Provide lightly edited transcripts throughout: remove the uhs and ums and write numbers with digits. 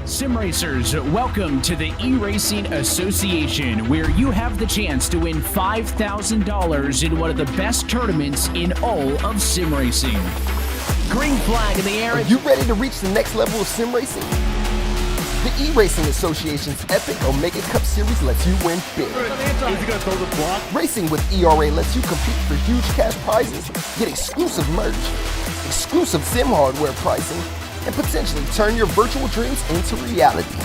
Sim racers, welcome to the eRacing Association, where you have the chance to win $5,000 in one of the best tournaments in all of sim racing. Green flag in the air. Are you ready to reach the next level of sim racing? The eRacing Association's epic Omega Cup Series lets you win big. Is he gonna throw the block? Racing with ERA lets you compete for huge cash prizes, get exclusive merch, exclusive sim hardware pricing, and potentially turn your virtual dreams into reality.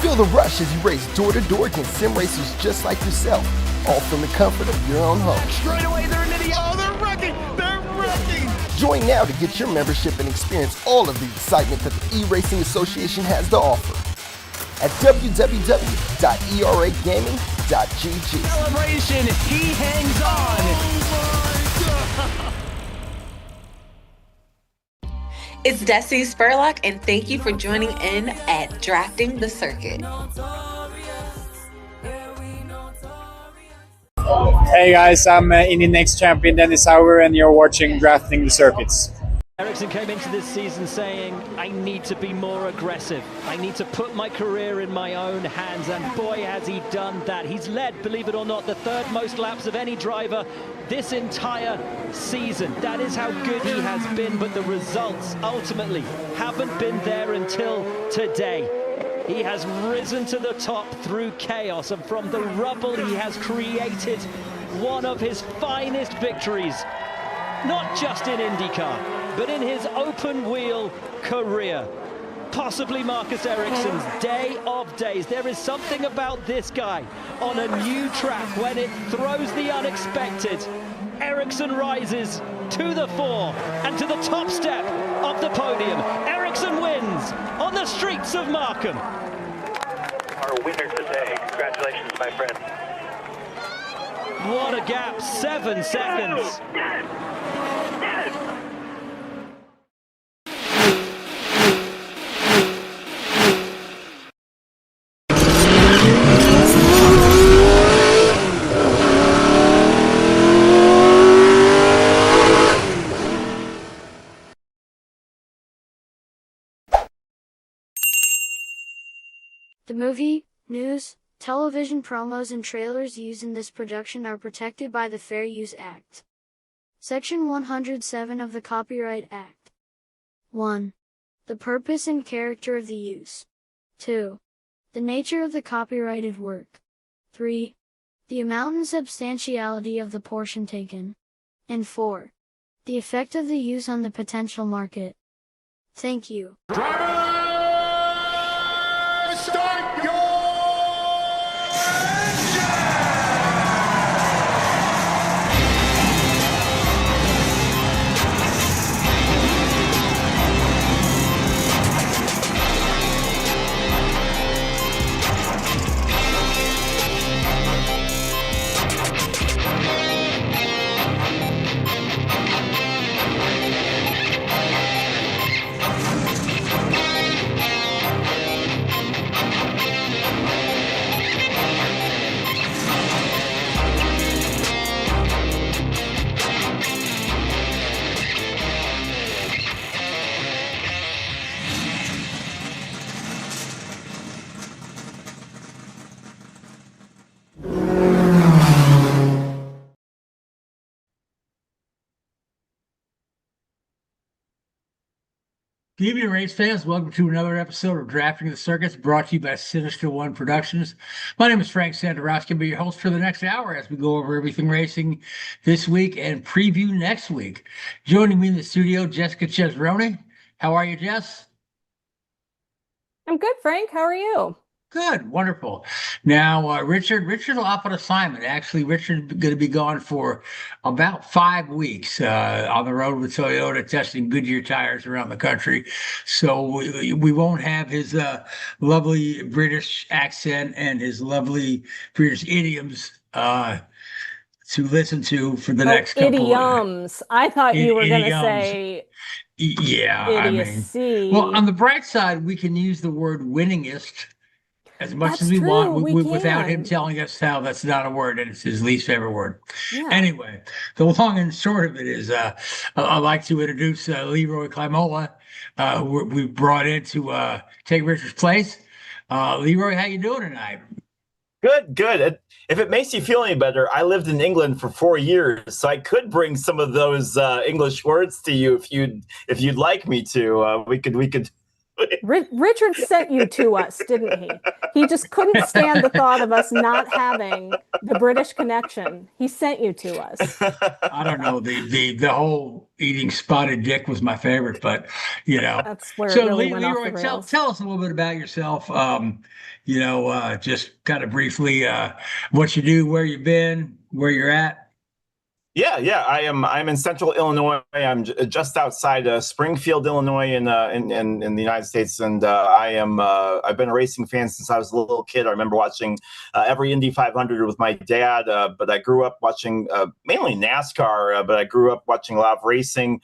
Feel the rush as you race door to door against sim racers just like yourself, all from the comfort of your own home. Straight away, they're an idiot. Oh, they're wrecking! They're wrecking! Join now to get your membership and experience all of the excitement that the eRacing Association has to offer at www.eragaming.gg. Celebration, he hangs on. It's Dystany Spurlock, and thank you for joining in at Drafting the Circuit. Hey guys, I'm Indian Next champion Dennis Hauger, and you're watching Drafting the Circuits. Ericsson came into this season saying, I need to be more aggressive. I need to put my career in my own hands, and boy has he done that. He's led, believe it or not, the third most laps of any driver this entire season. That is how good he has been, but the results ultimately haven't been there until today. He has risen to the top through chaos, and from the rubble he has created one of his finest victories, not just in INDYCAR, but in his open wheel career. Possibly Marcus Ericsson's day of days. There is something about this guy on a new track when it throws the unexpected. Ericsson rises to the fore and to the top step of the podium. Ericsson wins on the streets of Markham. Our winner today. Congratulations, my friend. What a gap, 7 seconds. The movie, news, television promos and trailers used in this production are protected by the Fair Use Act. Section 107 of the Copyright Act. 1. The purpose and character of the use. 2. The nature of the copyrighted work. 3. The amount and substantiality of the portion taken. And 4. The effect of the use on the potential market. Thank you. Start your Good evening, race fans. Welcome to another episode of Drafting the Circuits, brought to you by Sinista1 Productions. My name is Frank Santoroski. I'll be your host for the next hour as we go over everything racing this week and preview next week. Joining me in the studio, Jessica Chezrony. How are you, Jess? I'm good, Frank. How are you? Good, wonderful. Now, Richard's off on assignment. Actually, Richard's going to be gone for about 5 weeks on the road with Toyota, testing Goodyear tires around the country. So we won't have his lovely British accent and his lovely British idioms to listen to for the next couple idioms. I thought you were going to say yeah, idiocy. I mean, well, on the bright side, we can use the word winningest as much That's as we true, want we without him can. telling us how that's not a word and it's his least favorite word. Yeah. Anyway, the long and short of it is I'd like to introduce Leroy Klimola, who we brought in to take Richard's place. Leroy, how you doing tonight? Good, good. If it makes you feel any better, I lived in England for 4 years, so I could bring some of those English words to you if you'd like me to. We could. Richard sent you to us, didn't he? He just couldn't stand the thought of us not having the British connection. He sent you to us. I don't know. The whole eating spotted dick was my favorite, but that's where so it really went off the Leroy, rails. tell us a little bit about yourself. Just kind of briefly, what you do, where you've been, where you're at. Yeah. I'm in Central Illinois. I'm just outside Springfield, Illinois, in the United States, and I've been a racing fan since I was a little kid. I remember watching every Indy 500 with my dad, but I grew up watching mainly NASCAR. But I grew up watching a lot of racing.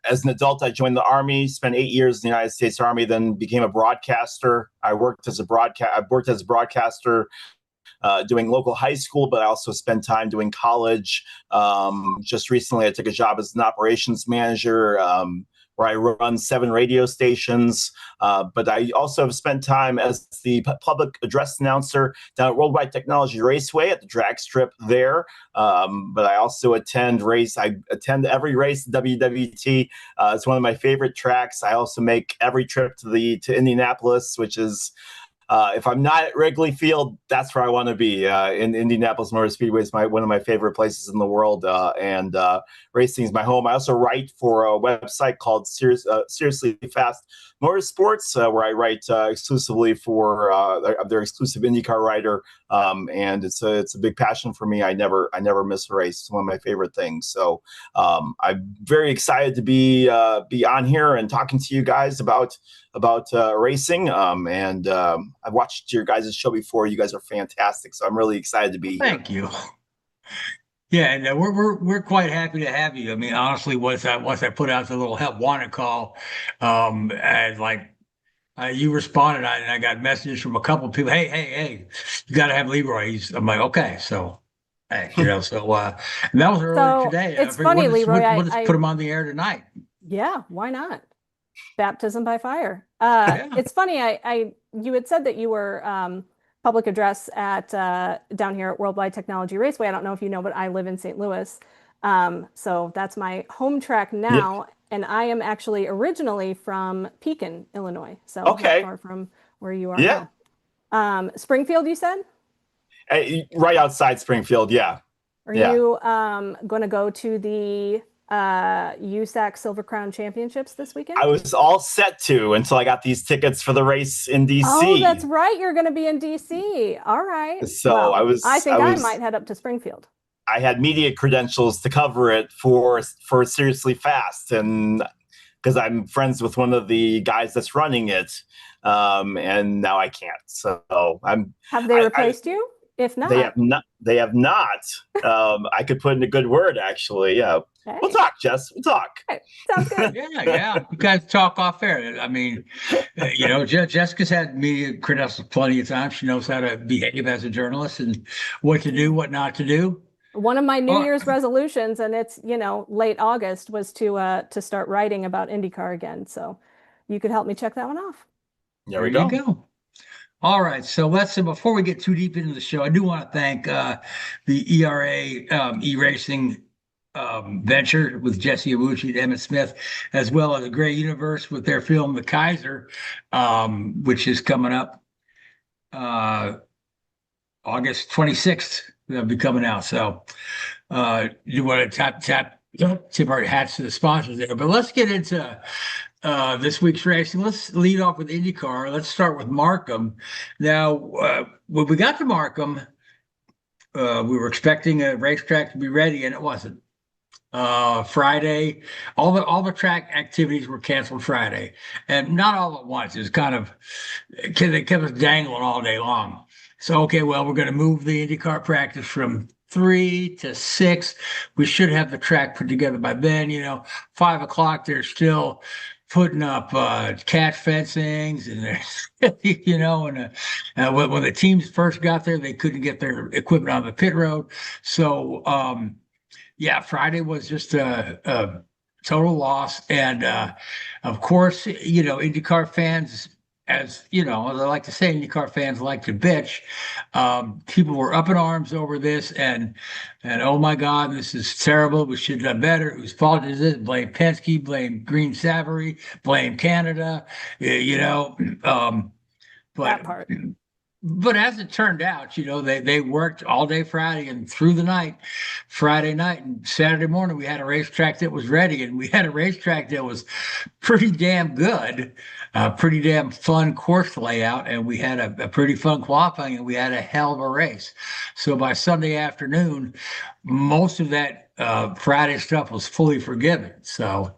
As an adult, I joined the Army, spent 8 years in the United States Army, then became a broadcaster. I worked as a broadcaster. Doing local high school, but I also spent time doing college. Just recently, I took a job as an operations manager where I run 7 radio stations. But I also have spent time as the public address announcer down at Worldwide Technology Raceway at the drag strip there. But I also attend every race at WWT. It's one of my favorite tracks. I also make every trip to Indianapolis, which is if I'm not at Wrigley Field, that's where I want to be. In Indianapolis Motor Speedway is one of my favorite places in the world, and racing is my home. I also write for a website called Seriously Fast Motorsports, where I write exclusively for their exclusive INDYCAR writer, and it's a big passion for me. I never miss a race. It's one of my favorite things. So I'm very excited to be on here and talking to you guys about racing. And I've watched your guys' show before. You guys are fantastic. So I'm really excited to be here. Thank you. Yeah, and we're quite happy to have you. I mean, honestly, once I put out the little help wanted call, and you responded, and I got messages from a couple of people. Hey, you got to have Leroy. I'm like, okay, so. Hey, so and that was earlier today. It's funny, Leroy. We'll just put him on the air tonight. Yeah, why not? Baptism by fire. Yeah. It's funny. You had said that you were public address at down here at Worldwide Technology Raceway. I don't know if you know, but I live in St. Louis, so that's my home track now. Yep. And I am actually originally from Pekin, Illinois, so not far from where you are. Yeah. Now. Springfield, you said? Right outside Springfield. Yeah. Are you going to go to the USAC Silver Crown Championships this weekend? I was all set to until I got these tickets for the race in DC. Oh, that's right. You're going to be in DC. All right. So I think I might head up to Springfield. I had media credentials to cover it for Seriously Fast, and because I'm friends with one of the guys that's running it, and now I can't. So Have they replaced you? If not, They have not. I could put in a good word, actually. Yeah. Hey. We'll talk, Jess. We'll talk. Hey, sounds good. Yeah. You guys talk off air. I mean, Jessica's had media credentials plenty of times. She knows how to behave as a journalist and what to do, what not to do. One of my New Year's resolutions, and it's late August, was to start writing about INDYCAR again. So you could help me check that one off. There we go. All right, so before we get too deep into the show, I do want to thank the ERA eRacing venture with Jesse Iwuji and Emmit Smith, as well as the Grey.Universe with their film The Kaiser, which is coming up August 26th. They'll be coming out. So you want to tip our hats to the sponsors there. But let's get into this week's racing. Let's lead off with INDYCAR. Let's start with Markham. Now, when we got to Markham, we were expecting a racetrack to be ready, and it wasn't. Friday, all the track activities were canceled Friday, and not all at once. It was they kept us dangling all day long. So, okay, well, we're going to move the INDYCAR practice from 3 to 6. We should have the track put together by then. 5 o'clock, there's still putting up catch fencings, and you know, and when the teams first got there, they couldn't get their equipment on the pit road. So yeah, Friday was just a total loss, and of course, you know, IndyCar fans, as you know, they like to say, IndyCar fans like to bitch. People were up in arms over this, and oh my God, this is terrible. We should have done better. Whose fault is it? Blame Penske, blame Green Savary, blame Canada. You know, but That part. But as it turned out, you know, they worked all day Friday and through the night, Friday night and Saturday morning, we had a racetrack that was ready, and we had a racetrack that was pretty damn good, pretty damn fun course layout, and we had a pretty fun qualifying, and we had a hell of a race. So by Sunday afternoon, most of that Friday stuff was fully forgiven. So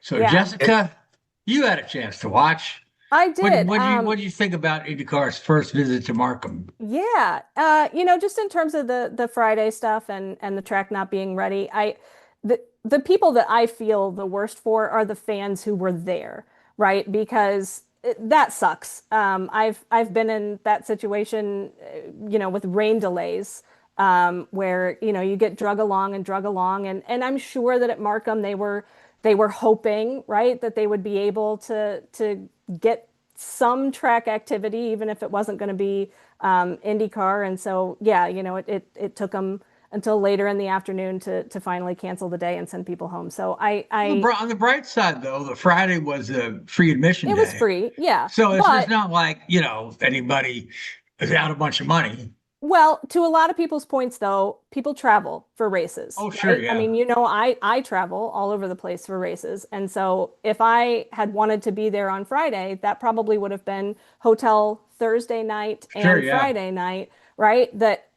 Yeah. Jessica, you had a chance to watch. I did. What do you think about IndyCar's first visit to Markham? Yeah, you know, just in terms of the Friday stuff and the track not being ready, the people that I feel the worst for are the fans who were there, right? Because that sucks. I've been in that situation, you know, with rain delays, where you know you get drug along, and I'm sure that at Markham they were hoping, right, that they would be able to get some track activity, even if it wasn't going to be IndyCar. And so, yeah, you know, it took them until later in the afternoon to finally cancel the day and send people home. So on the bright side, though, the Friday was a free admission day. It was free, yeah. So it's not like, you know, anybody is out a bunch of money. Well, to a lot of people's points, though, people travel for races. Oh, sure, right? yeah. I mean, you know, I travel all over the place for races. And so if I had wanted to be there on Friday, that probably would have been hotel Thursday night and Sure, yeah. Friday night, right? That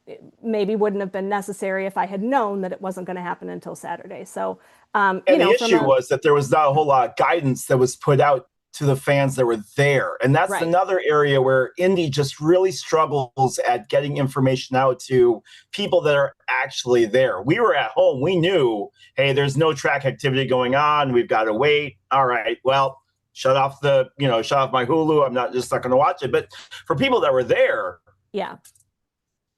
maybe wouldn't have been necessary if I had known that it wasn't going to happen until Saturday. So, and you know, the issue was that there was not a whole lot of guidance that was put out to the fans that were there. And that's Right. another area where Indy just really struggles at getting information out to people that are actually there. We were at home. We knew, hey, there's no track activity going on. We've got to wait. All right, well, shut off my Hulu. I'm not going to watch it. But for people that were there. Yeah.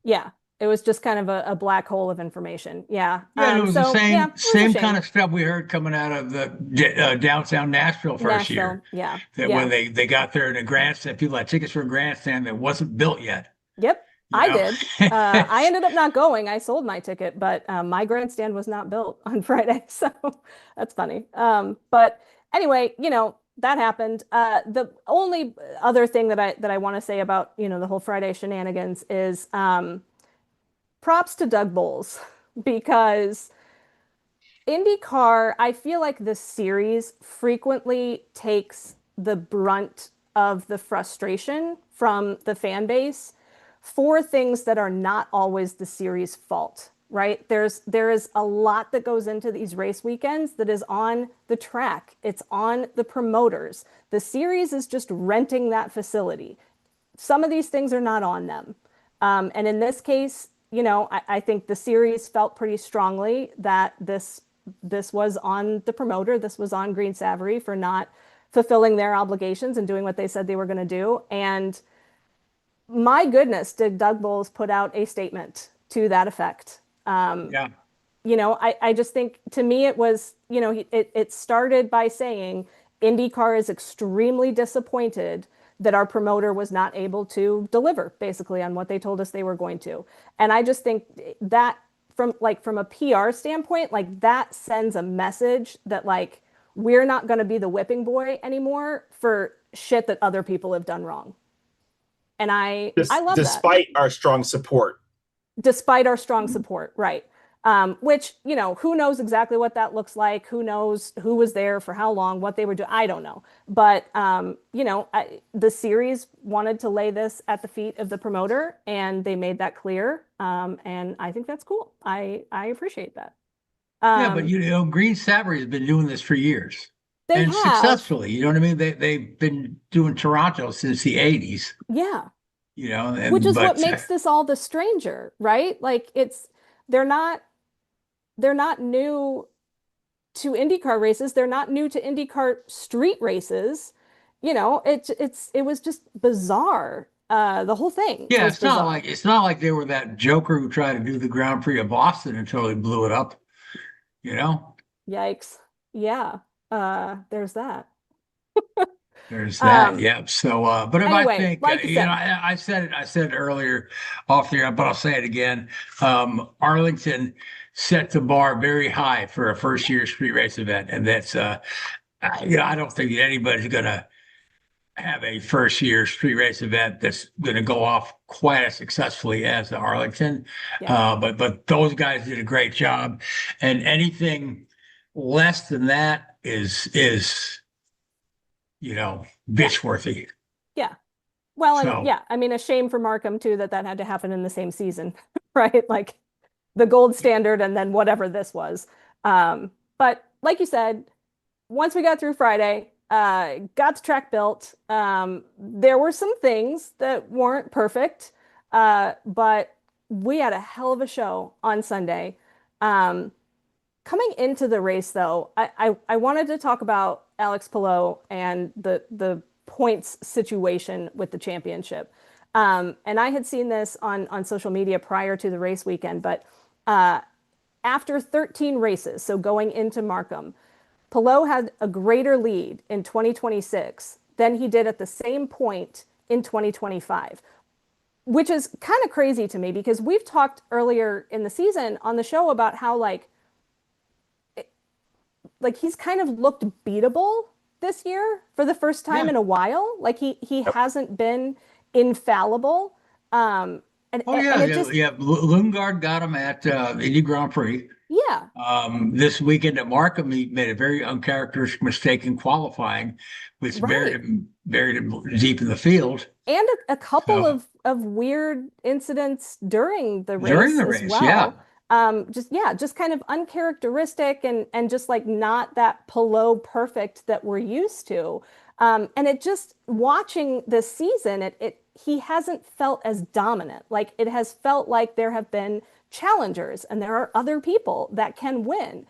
Yeah. It was just kind of a black hole of information. Yeah. Yeah, it was the same yeah, it was a same shame. kind of stuff we heard coming out of the downtown Nashville first year. Yeah. That yeah. when they got there in a grandstand, people had tickets for a grandstand that wasn't built yet. Yep. You I know? did. I ended up not going. I sold my ticket, but my grandstand was not built on Friday. So that's funny. But anyway, you know, that happened. The only other thing that I want to say about, you know, the whole Friday shenanigans is props to Doug Bowles, because IndyCar, I feel like the series frequently takes the brunt of the frustration from the fan base for things that are not always the series' fault, right? There is a lot that goes into these race weekends that is on the track. It's on the promoters. The series is just renting that facility. Some of these things are not on them. And in this case, you know, I think the series felt pretty strongly that this was on the promoter. This was on Green Savary for not fulfilling their obligations and doing what they said they were going to do. And my goodness, did Doug Bowles put out a statement to that effect? Yeah. You know, I just think, to me, it was, you know, it started by saying IndyCar is extremely disappointed that our promoter was not able to deliver basically on what they told us they were going to. And I just think that from a PR standpoint, like, that sends a message that, like, we're not going to be the whipping boy anymore for shit that other people have done wrong. And I love that. Despite our strong support. Despite our strong support, right. Which, you know, who knows exactly what that looks like? Who knows who was there for how long, what they were doing? I don't know. But, you know, the series wanted to lay this at the feet of the promoter, and they made that clear. And I think that's cool. I appreciate that. Yeah, but, you know, Green Savary has been doing this for years. They and have. Successfully. You know what I mean? They've been doing Toronto since the 80s. Yeah. You know, which is what makes this all the stranger, right? Like, they're not new to IndyCar races. They're not new to IndyCar street races. You know, it was just bizarre. The whole thing Yeah, was bizarre. it's not like they were that joker who tried to do the Grand Prix of Boston and totally blew it up. You know? Yikes. Yeah. There's that. There's that. Yeah. So, but if anyway, I think, like you said, I said it earlier off the air, but I'll say it again. Arlington set the bar very high for a first year street race event. And that's, I don't think that anybody's going to have a first year street race event that's going to go off quite as successfully as the Arlington. Yeah. But those guys did a great job, and anything less than that is bitch worthy. Yeah. Well, So- and yeah, I mean, a shame for Markham too that had to happen in the same season, right? Like the gold standard and then whatever this was. But like you said, once we got through Friday, got the track built. There were some things that weren't perfect, but we had a hell of a show on Sunday. Coming into the race, though, I wanted to talk about Alex Palou and the points situation with the championship. And I had seen this on social media prior to the race weekend, but after 13 races, so going into Markham, Palou had a greater lead in 2026 than he did at the same point in 2025, which is kind of crazy to me because we've talked earlier in the season on the show about how like he's kind of looked beatable this year for the first time in a while. Like he hasn't been infallible. Lundgaard got him at Indy Grand Prix. Yeah. This weekend at Markham, he made a very uncharacteristic mistake in qualifying, which buried him deep in the field. And a couple of weird incidents during the race. As well. Yeah. Just kind of uncharacteristic and just like not that Palou perfect that we're used to. And it just watching this season, he hasn't felt as dominant. Like it has felt like there have been challengers and there are other people that can win,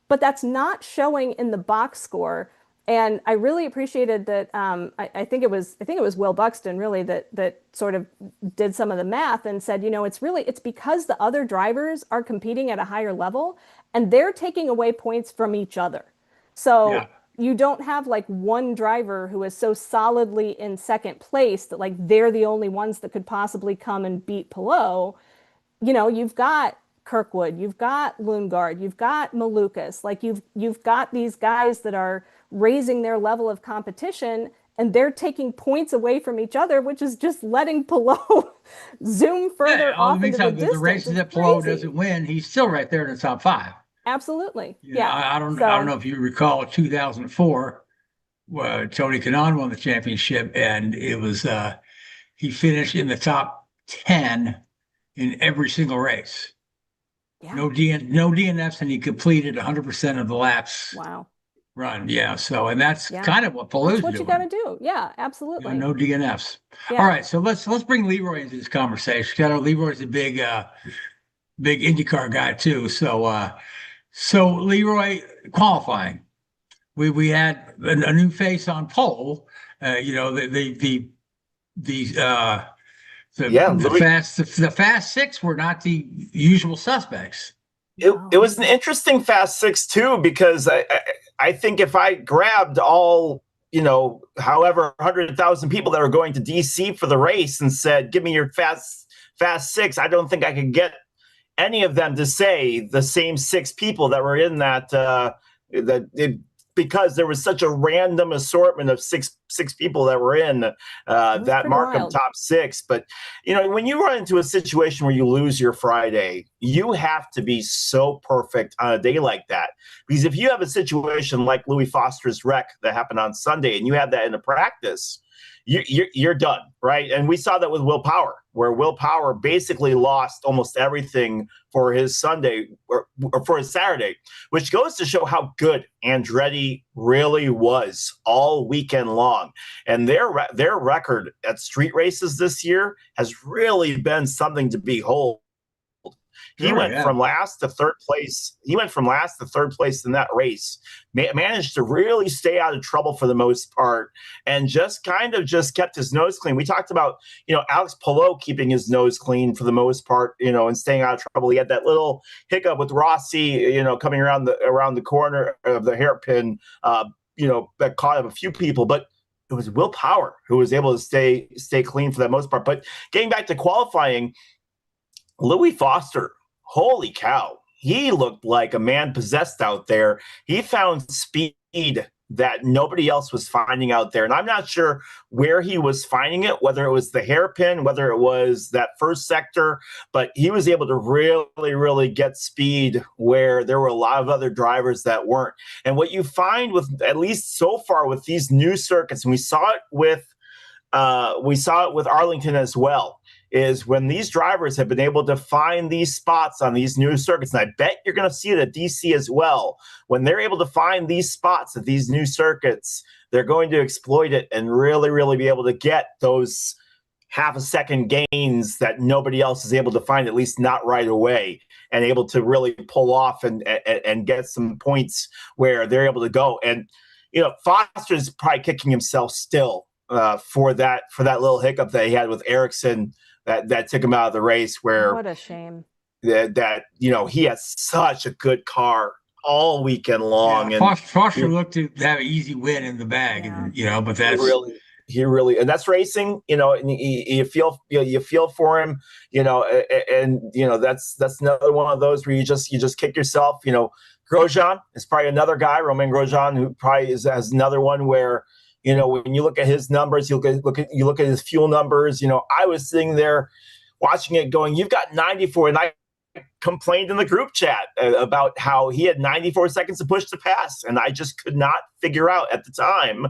but that's not showing in the box score. And I really appreciated that. I think it was Will Buxton really that sort of did some of the math and said, it's because the other drivers are competing at a higher level and they're taking away points from each other. So you don't have like one driver who is so solidly in second place that like they're the only ones that could possibly come and beat Palou. You've got Kirkwood, you've got Lundgaard, you've got Malukas, like you've got these guys that are raising their level of competition and they're taking points away from each other, which is just letting Palou zoom further off into the distance. The races that Palou doesn't win, he's still right there in the top 5. Absolutely. I don't know if you recall 2004, Tony Kanaan won the championship, and it was he finished in the top 10 in every single race. Yeah. No DNFs, and he completed 100% of the laps. Wow. Run. Yeah. So, and that's kind of what Palou's doing. That's what you got to do. Yeah, absolutely. No DNFs. Yeah. All right. So let's bring Leroy into this conversation. Leroy's a big IndyCar guy too. So Leroy, qualifying, we had a new face on pole. The fast 6 were not the usual suspects. It was an interesting fast 6 too, because I think if I grabbed all, however 100,000 people that were going to DC for the race and said, give me your fast 6, I don't think I could get any of them to say the same 6 people that were in that because there was such a random assortment of six people that were in that Markham top 6. But, when you run into a situation where you lose your Friday, you have to be so perfect on a day like that. Because if you have a situation like Louis Foster's wreck that happened on Sunday and you have that in a practice, you're done, right? And we saw that with Will Power, where Will Power basically lost almost everything for his Sunday or for his Saturday, which goes to show how good Andretti really was all weekend long. And their record at street races this year has really been something to behold. He went from last to third place. He went from last to third place in that race. Managed to really stay out of trouble for the most part, and just kept his nose clean. We talked about, Alex Palou keeping his nose clean for the most part, and staying out of trouble. He had that little hiccup with Rossi, coming around the corner of the hairpin, that caught up a few people, but it was Will Power who was able to stay clean for that most part. But getting back to qualifying, Louis Foster, holy cow, he looked like a man possessed out there. He found speed that nobody else was finding out there. And I'm not sure where he was finding it, whether it was the hairpin, whether it was that first sector, but he was able to really, really get speed where there were a lot of other drivers that weren't. And what you find with, at least so far with these new circuits, and we saw it with Arlington as well, is when these drivers have been able to find these spots on these new circuits, and I bet you're going to see it at DC as well, when they're able to find these spots at these new circuits, they're going to exploit it and really, really be able to get those half a second gains that nobody else is able to find, at least not right away, and able to really pull off and get some points where they're able to go. And, Foster's probably kicking himself still for that little hiccup that he had with Ericsson that took him out of the race, where what a shame that he has such a good car all weekend long. And Foster looked to have an easy win in the bag, and but that's he really, and that's racing, and you feel for him, and that's another one of those where you just kick yourself. Grosjean is probably another guy, Romain Grosjean, who probably has another one where, when you look at his numbers, you look at his fuel numbers. I was sitting there watching it going, you've got 94. And I complained in the group chat about how he had 94 seconds to push to pass. And I just could not figure out at the time,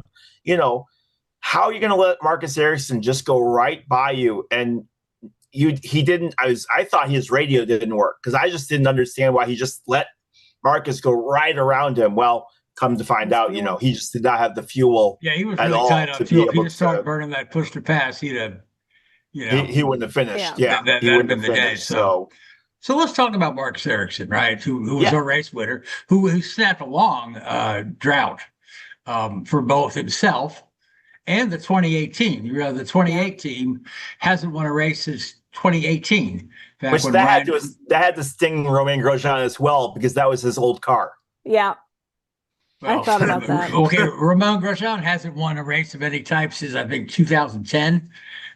how are you going to let Marcus Ericsson just go right by you? And he didn't. I thought his radio didn't work, because I just didn't understand why he just let Marcus go right around him. Well, come to find out, he just did not have the fuel. Yeah, he was really tied up too. If he just started burning that push to pass, he'd have, he wouldn't have finished. Yeah, that would have been the day. So let's talk about Marcus Ericsson, right? Who was a race winner, who snapped a long drought for both himself and the 2018. The 28 team hasn't won a race since 2018. Which that had to sting Romain Grosjean as well, because that was his old car. Yeah. Well, I thought about that. Okay, Romain Grosjean hasn't won a race of any type since, I think, 2010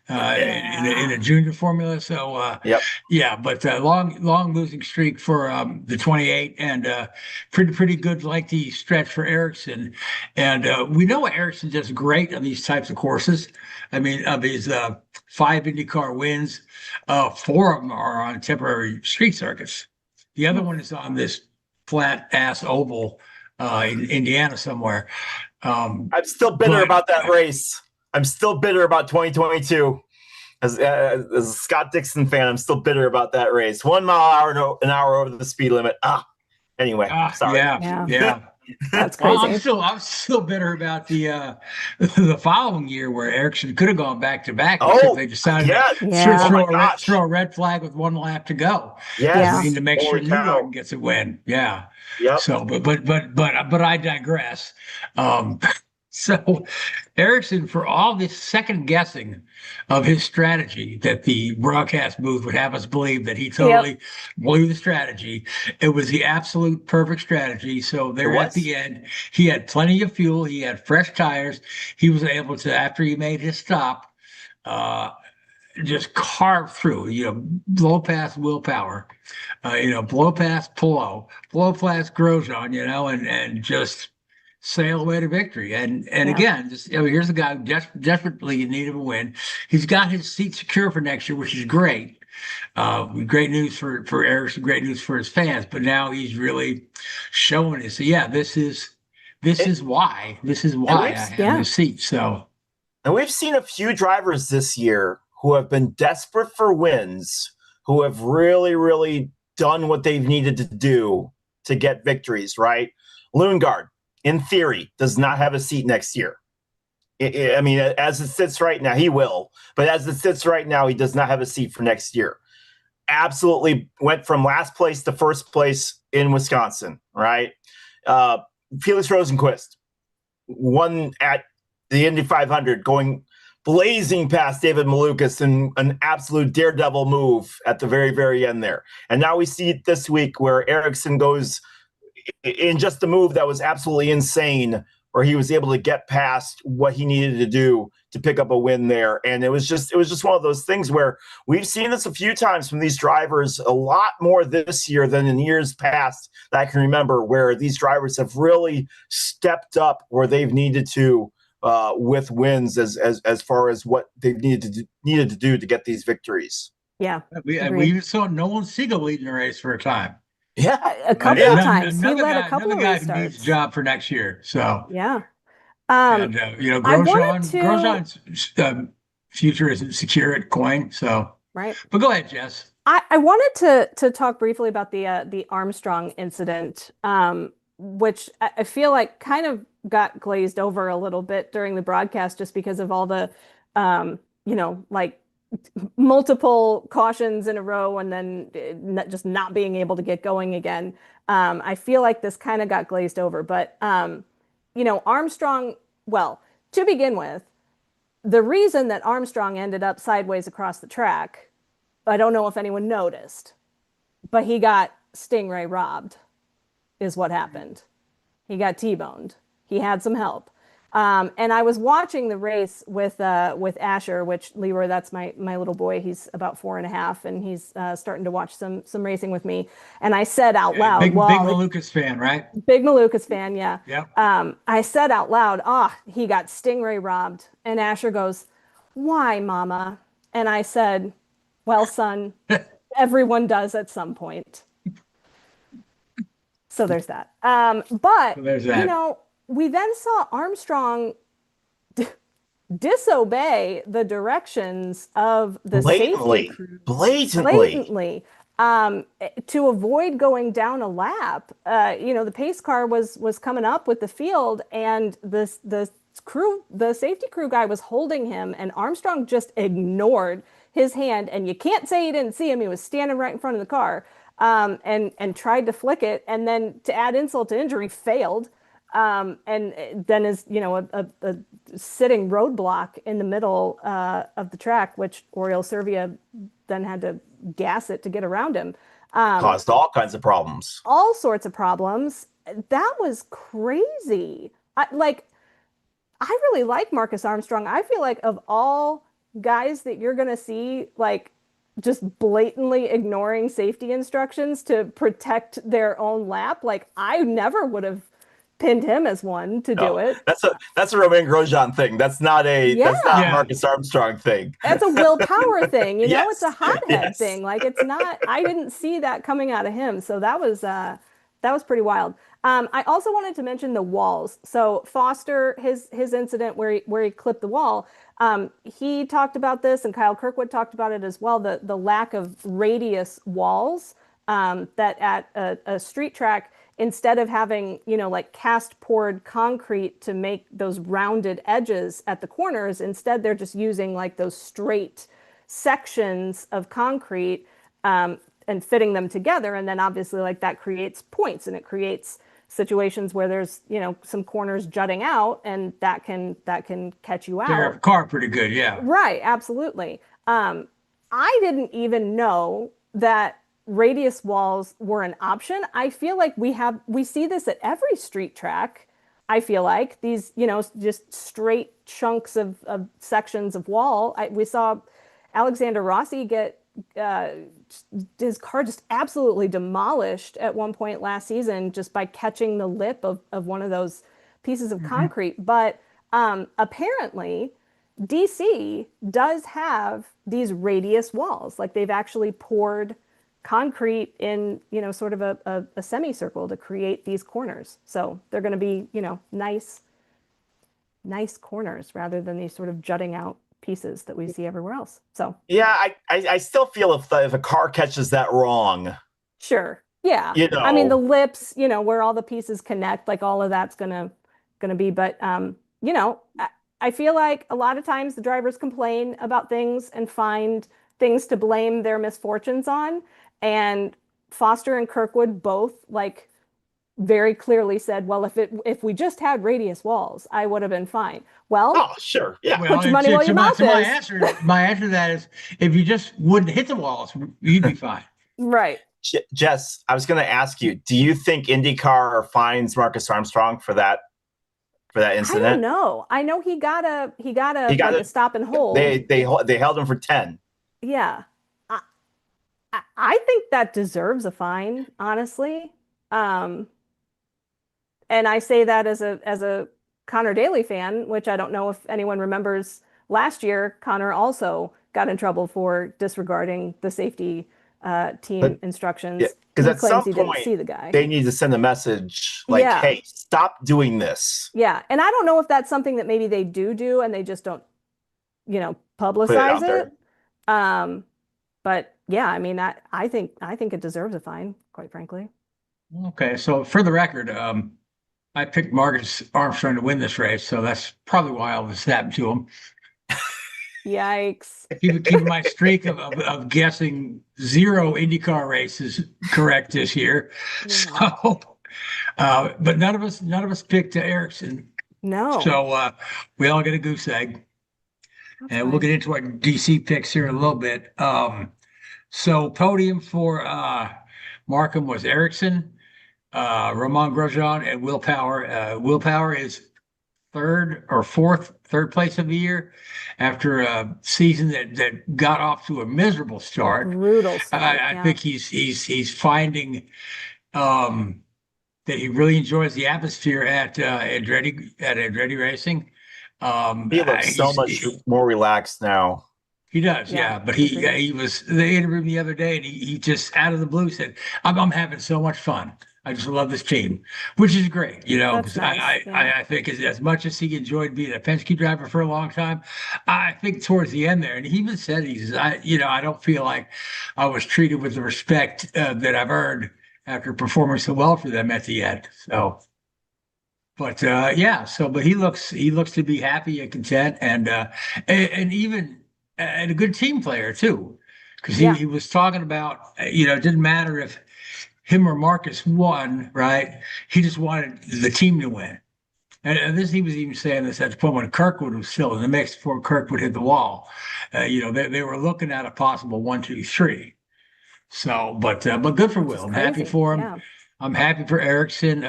in a junior formula. So, but long losing streak for the 28, and pretty good lengthy stretch for Ericsson. And we know Ericsson does great on these types of courses. I mean, of his 5 INDYCAR wins, 4 of them are on temporary street circuits. The other one is on this flat-ass oval in Indiana somewhere. I'm still bitter about that race. I'm still bitter about 2022. As a Scott Dixon fan, I'm still bitter about that race. 1 mile an hour over the speed limit. Anyway, sorry. Yeah. That's crazy. Well, I'm still bitter about the following year, where Ericsson could have gone back to back. They decided to throw a red flag with 1 lap to go. To make sure Youden gets a win. Yeah. Yep. So, but I digress. So Ericsson, for all this second guessing of his strategy that the broadcast booth would have us believe that he totally blew the strategy, it was the absolute perfect strategy. So there at the end, he had plenty of fuel. He had fresh tires. He was able to, after he made his stop, just carve through, blow past Will Power, blow past Palou, blow past Grosjean, and just sail away to victory. And again, here's a guy who desperately in need of a win. He's got his seat secure for next year, which is great. Great news for Ericsson, great news for his fans. But now he's really showing it. So this is why I have his seat. So, and we've seen a few drivers this year who have been desperate for wins, who have really, really done what they've needed to do to get victories, right? Lundgaard, in theory, does not have a seat next year. I mean, as it sits right now, he will. But as it sits right now, he does not have a seat for next year. absolutely went from last place to first place in Wisconsin, right? Felix Rosenquist won at the Indy 500, going blazing past David Malukas in an absolute daredevil move at the very, very end there. And now we see it this week where Ericsson goes in just a move that was absolutely insane, where he was able to get past what he needed to do to pick up a win there. And it was just one of those things where we've seen this a few times from these drivers, a lot more this year than in years past that I can remember, where these drivers have really stepped up where they've needed to with wins as far as what they've needed to do to get these victories. Yeah. We saw Nolan Siegel leading the race for a time. Yeah. A couple of times. He led a couple of guy who needs restarts. a job for next year. So yeah. Grosjean's future isn't secure at Coyne. So right. But go ahead, Jess. I wanted to talk briefly about the Armstrong incident, which I feel like kind of got glazed over a little bit during the broadcast just because of all the like multiple cautions in a row and then just not being able to get going again. I feel like this kind of got glazed over, but Armstrong, well, to begin with, the reason that Armstrong ended up sideways across the track, I don't know if anyone noticed, but he got Stingray robbed is what happened. He got T-boned. He had some help. And I was watching the race with Asher, which Leroy, that's my little boy. He's about 4.5, and he's starting to watch some racing with me. And I said out loud, big Malukas fan, right? Big Malukas fan, yeah. Yep. I said out loud, he got Stingray robbed. And Asher goes, "Why, Mama?" And I said, "Well, son, everyone does at some point." So there's that. But we then saw Armstrong disobey the directions of the safety crew. Blatantly. To avoid going down a lap. The pace car was coming up with the field, and the safety crew guy was holding him, and Armstrong just ignored his hand. And you can't say he didn't see him. He was standing right in front of the car, and tried to flick it, and then to add insult to injury, failed. And then is a sitting roadblock in the middle of the track, which Oriol Servia then had to gas it to get around him. Caused all kinds of problems. All sorts of problems. That was crazy. I really like Marcus Armstrong. I feel like of all guys that you're gonna see just blatantly ignoring safety instructions to protect their own lap, I never would have pinned him as one to do it. That's a Romain Grosjean thing. That's not Marcus Armstrong thing. That's a willpower thing. Yes. It's a hothead thing. It's not. I didn't see that coming out of him. So that was pretty wild. I also wanted to mention the walls. So Foster, his incident where he clipped the wall. He talked about this, and Kyle Kirkwood talked about it as well. The lack of radius walls that at a street track, instead of having, cast poured concrete to make those rounded edges at the corners, instead they're just using those straight sections of concrete and fitting them together. And then obviously that creates points, and it creates situations where there's, some corners jutting out, and that can catch you out. Tear up a car pretty good, yeah. Right, absolutely. I didn't even know that radius walls were an option. I feel like we see this at every street track. I feel like these, just straight chunks of sections of wall. We saw Alexander Rossi get his car just absolutely demolished at one point last season just by catching the lip of one of those pieces of concrete. But apparently DC does have these radius walls. They've actually poured concrete in, sort of a semicircle to create these corners. So they're going to be, nice corners rather than these sort of jutting out pieces that we see everywhere else. So yeah, I still feel if a car catches that wrong. Sure. Yeah. I mean, the lips, where all the pieces connect, all of that's gonna be. But I feel like a lot of times the drivers complain about things and find things to blame their misfortunes on. And Foster and Kirkwood both like very clearly said, well, if we just had radius walls, I would have been fine. Well, oh, sure. Yeah. Put your money where your mouth is. My answer to that is, if you just wouldn't hit the walls, you'd be fine. Right. Jess, I was going to ask you, do you think IndyCar fines Marcus Armstrong for that incident? I don't know. I know he got a stop and hold. They held him for 10. Yeah. I think that deserves a fine, honestly. And I say that as a Connor Daly fan, which I don't know if anyone remembers last year. Connor also got in trouble for disregarding the safety team instructions. Because at some point, didn't see the guy. They need to send a message like, hey, stop doing this. Yeah. And I don't know if that's something that maybe they do and they just don't, publicize it. But yeah, I mean, I think it deserves a fine, quite frankly. Okay, so for the record, I picked Marcus Armstrong to win this race, so that's probably why all this happened to him. Yikes. Keeping my streak of guessing 0 IndyCar races correct this year. So, but none of us picked Ericsson. No. So we all get a goose egg. And we'll get into our DC picks here in a little bit. So podium for Markham was Ericsson, Romain Grosjean, and Will Power. Will Power is third place of the year after a season that got off to a miserable start. Brutal start. I think he's finding that he really enjoys the atmosphere at Andretti Racing. He looks so much more relaxed now. He does, yeah. But he was. They interviewed him the other day, and he just out of the blue said, "I'm having so much fun. I just love this team," which is great, Because nice. I think as much as he enjoyed being a Penske driver for a long time, I think towards the end there, and he even said I don't feel like I was treated with the respect that I've earned after performing so well for them at the end. So. But but he looks to be happy and content, and even a good team player too, because he was talking about it didn't matter if him or Marcus won, right? He just wanted the team to win, and this he was even saying this at the point when Kirkwood was still in the mix before Kirkwood hit the wall. They were looking at a possible 1, 2, 3. So, but good for Will. I'm happy for him. Yeah. I'm happy for Ericsson.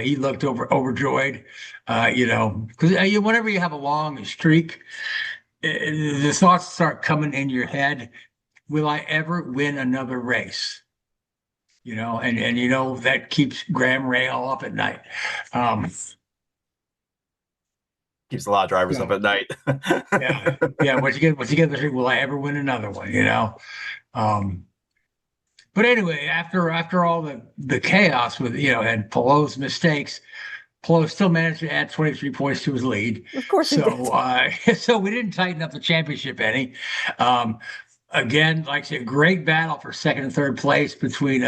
He looked overjoyed, because whenever you have a long streak, the thoughts start coming in your head. Will I ever win another race? And that keeps Graham Ray all up at night. Keeps a lot of drivers up at night. yeah. Once you get the streak, will I ever win another one? But anyway, after all the chaos with and Pallou's mistakes, Palou still managed to add 23 points to his lead. Of course, so we didn't tighten up the championship any. Again, like I said, great battle for second and third place between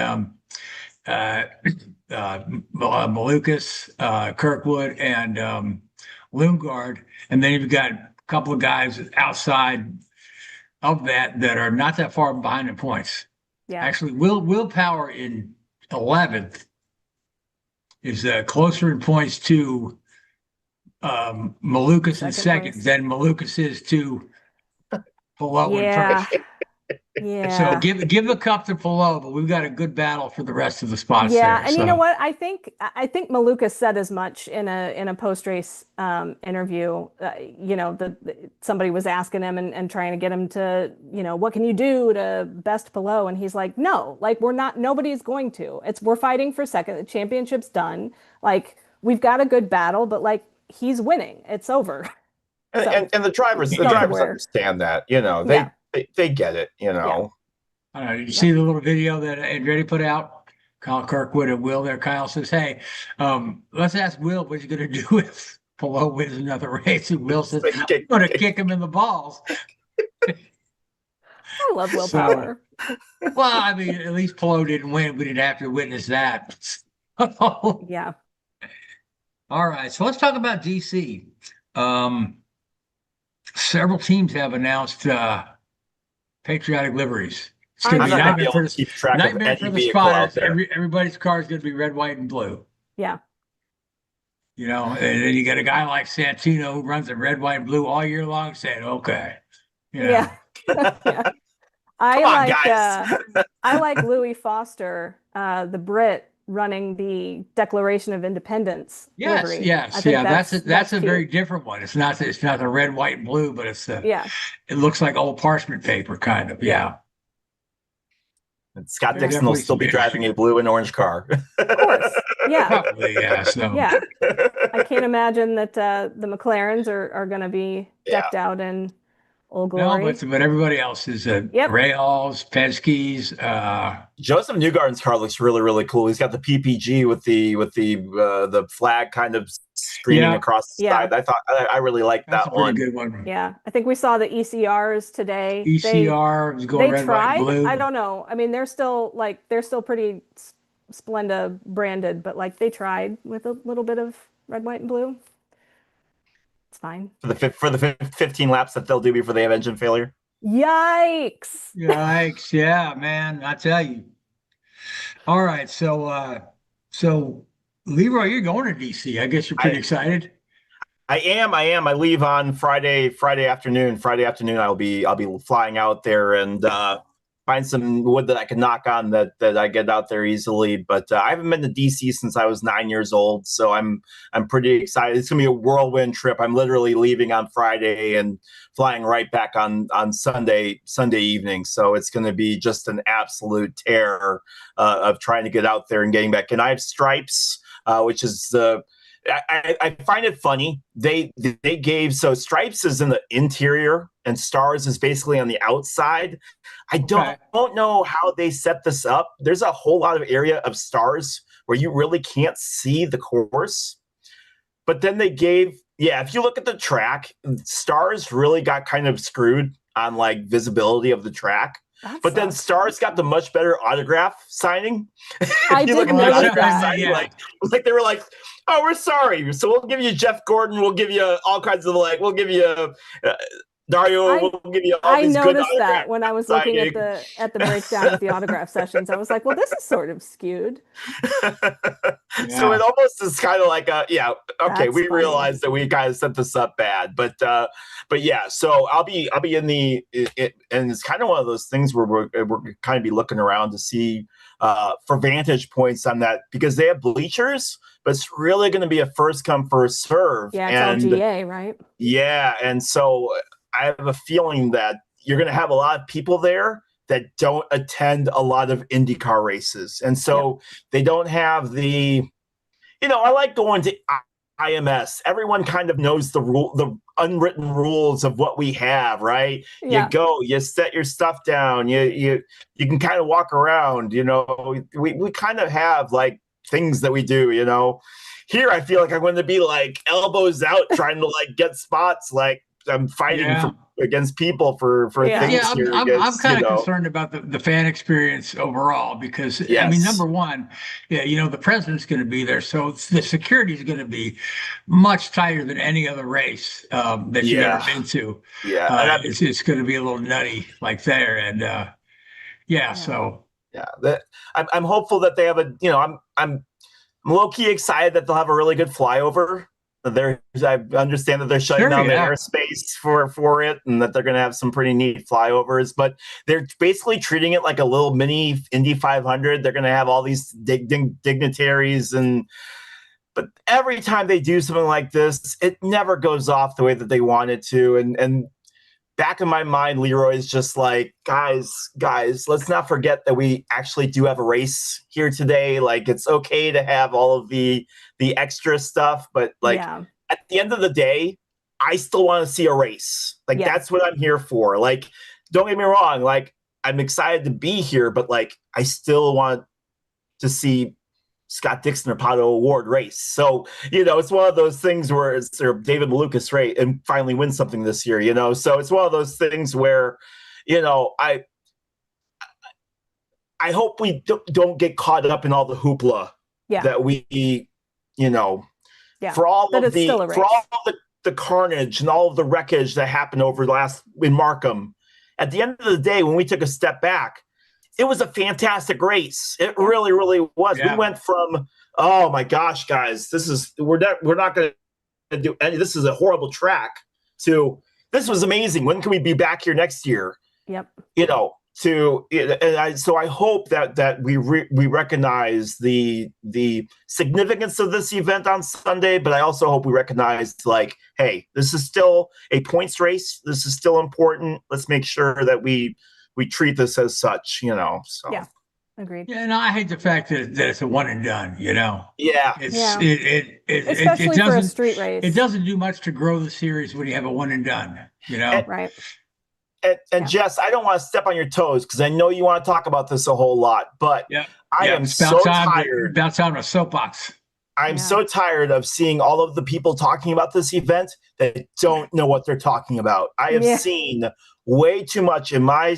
Malukas, Kirkwood, and Lundgaard, and then you've got a couple of guys outside of that are not that far behind in points. Yeah. Actually, Will Power in 11th is closer in points to Malukas in second than Malukas is to Palou in first. Yeah. So give the cup to Palou, but we've got a good battle for the rest of the spots. Yeah, there, and you know what? I think Malukas said as much in a post race interview. Somebody was asking him and trying to get him to what can you do to best Palou, and he's like, no, like nobody's going to. We're fighting for second. The championship's done. Like we've got a good battle, but like he's winning. It's over. And the drivers understand that. They get it, Yeah. Did you see the little video that Andretti put out? Kyle Kirkwood and Will there. Kyle says, hey, let's ask Will what he's going to do if Palou wins another race. And Will says, I'm going to kick him in the balls. I love Will Power. Well, I mean, at least Palou didn't win. We didn't have to witness that. Yeah. All right. So let's talk about DC. Several teams have announced patriotic liveries. It's I'm going to be not gonna be nightmare able for to keep track of nightmare any for the vehicle out spotters. there. Everybody's car is going to be red, white, and blue. Yeah. You know, and then you got a guy like Santino who runs in red, white, and blue all year long saying, okay. You know. Yeah. Yeah. Come on, guys. I like Louis Foster, the Brit, running the Declaration of Independence Yes, livery. yes, I think yeah. That's a cute. very different one. It's not the red, white, and blue, but it's Yeah. It looks like old parchment paper, kind of. Yeah. And Scott There's Dixon will definitely still some be driving a blue and orange car. Of course. Yeah. Probably, yeah. So Yeah. I can't imagine that the McLarens are going to be decked out in Old no, Glory. but everybody else is Rahals, Penske's. Joseph Newgarden's car looks really, really cool. He's got the PPG with the flag kind of streaming across the side. I really like that one. Good one. Yeah, I think we saw the ECRs today. ECR was going red, white, and blue. I don't know. I mean, they're still pretty Splenda branded, but like they tried with a little bit of red, white, and blue. It's fine. For the 15 laps that they'll do before they have engine failure. Yikes! Yikes! Yeah, man, I tell you. All right, so Leroy, you're going to DC. I guess you're pretty excited. I am. I leave on Friday afternoon. Friday afternoon, I'll be flying out there and find some wood that I can knock on that I get out there easily. But I haven't been to DC since I was 9 years old, so I'm pretty excited. It's gonna be a whirlwind trip. I'm literally leaving on Friday and flying right back on Sunday evening. So it's gonna be just an absolute terror of trying to get out there and getting back. And I have Stripes, which is the I find it funny. They gave Stripes is in the interior and Stars is basically on the outside. I don't know how they set this up. There's a whole lot of area of Stars where you really can't see the course. But then they gave, if you look at the track, Stars really got kind of screwed on like visibility of the track. But then Stars got the much better autograph signing. I you look didn't at the notice autograph that. signing, like they were like, "Oh, we're sorry. So we'll give you Jeff Gordon. We'll give you all kinds of we'll give you Dario. We'll give you all these good autographs." I noticed that when I was looking at the breakdown of the autograph sessions. I was like, "Well, this is sort of skewed." So it almost is kind of like okay, That's we funny. realized that we kind of set this up bad, but yeah. So I'll be in and it's kind of one of those things where we're kind of be looking around to see for vantage points on that because they have bleachers, but it's really going to be a first come first serve. Yeah, it's all GA, right? Yeah, and so I have a feeling that you're going to have a lot of people there that don't attend a lot of INDYCAR races. And so they don't have the, I like going to IMS. Everyone kind of knows the unwritten rules of what we have, right? Yeah. You go, you set your stuff down, you can kind of walk around, we kind of have like things that we do, Here I feel like I'm going to be like elbows out trying to like get spots, like I'm fighting against people for things here. I'm kind of concerned about the fan experience overall because I mean, number one, the president's going to be there, so the security is going to be much tighter than any other race that you've ever been to. Yeah, it's going to be a little nutty like there, and so I'm hopeful that they have I'm low key excited that they'll have a really good flyover. I understand that they're shutting down the airspace for it and that they're going to have some pretty neat flyovers, but they're basically treating it like a little mini Indy 500. They're going to have all these dignitaries but every time they do something like this, it never goes off the way that they want it to. And back in my mind, Leroy is just like, guys, let's not forget that we actually do have a race here today. Like, it's okay to have all of the extra stuff, but at the end of the day, I still want to see a race. Like, that's what I'm here for. Like, don't get me wrong. Like, I'm excited to be here, but like, I still want to see Scott Dixon or Pato Award race. So, it's one of those things where it's David Malukas race and finally win something this year, So it's one of those things where, I hope we don't get caught up in all the hoopla that we, for all of the carnage and all of the wreckage that happened in Markham at the end of the day, when we took a step back, it was a fantastic race. It really, really was. Yeah. We went from, oh my gosh, guys, we're not going to do any, this is a horrible track, to this was amazing. When can we be back here next year? Yep. So I hope that we recognize the significance of this event on Sunday, but I also hope we recognize, like, hey, this is still a points race. This is still important. Let's make sure that we treat this as such, so. Yeah, agreed. Yeah, and I hate the fact that it's a one and done, Yeah. Especially for a street race. It doesn't do much to grow the series when you have a one and done, Right. And Jess, I don't want to step on your toes because I know you want to talk about this a whole lot, but I am so tired. Bounce out of a soapbox. I'm so tired of seeing all of the people talking about this event that don't know what they're talking about. I have seen way too much in my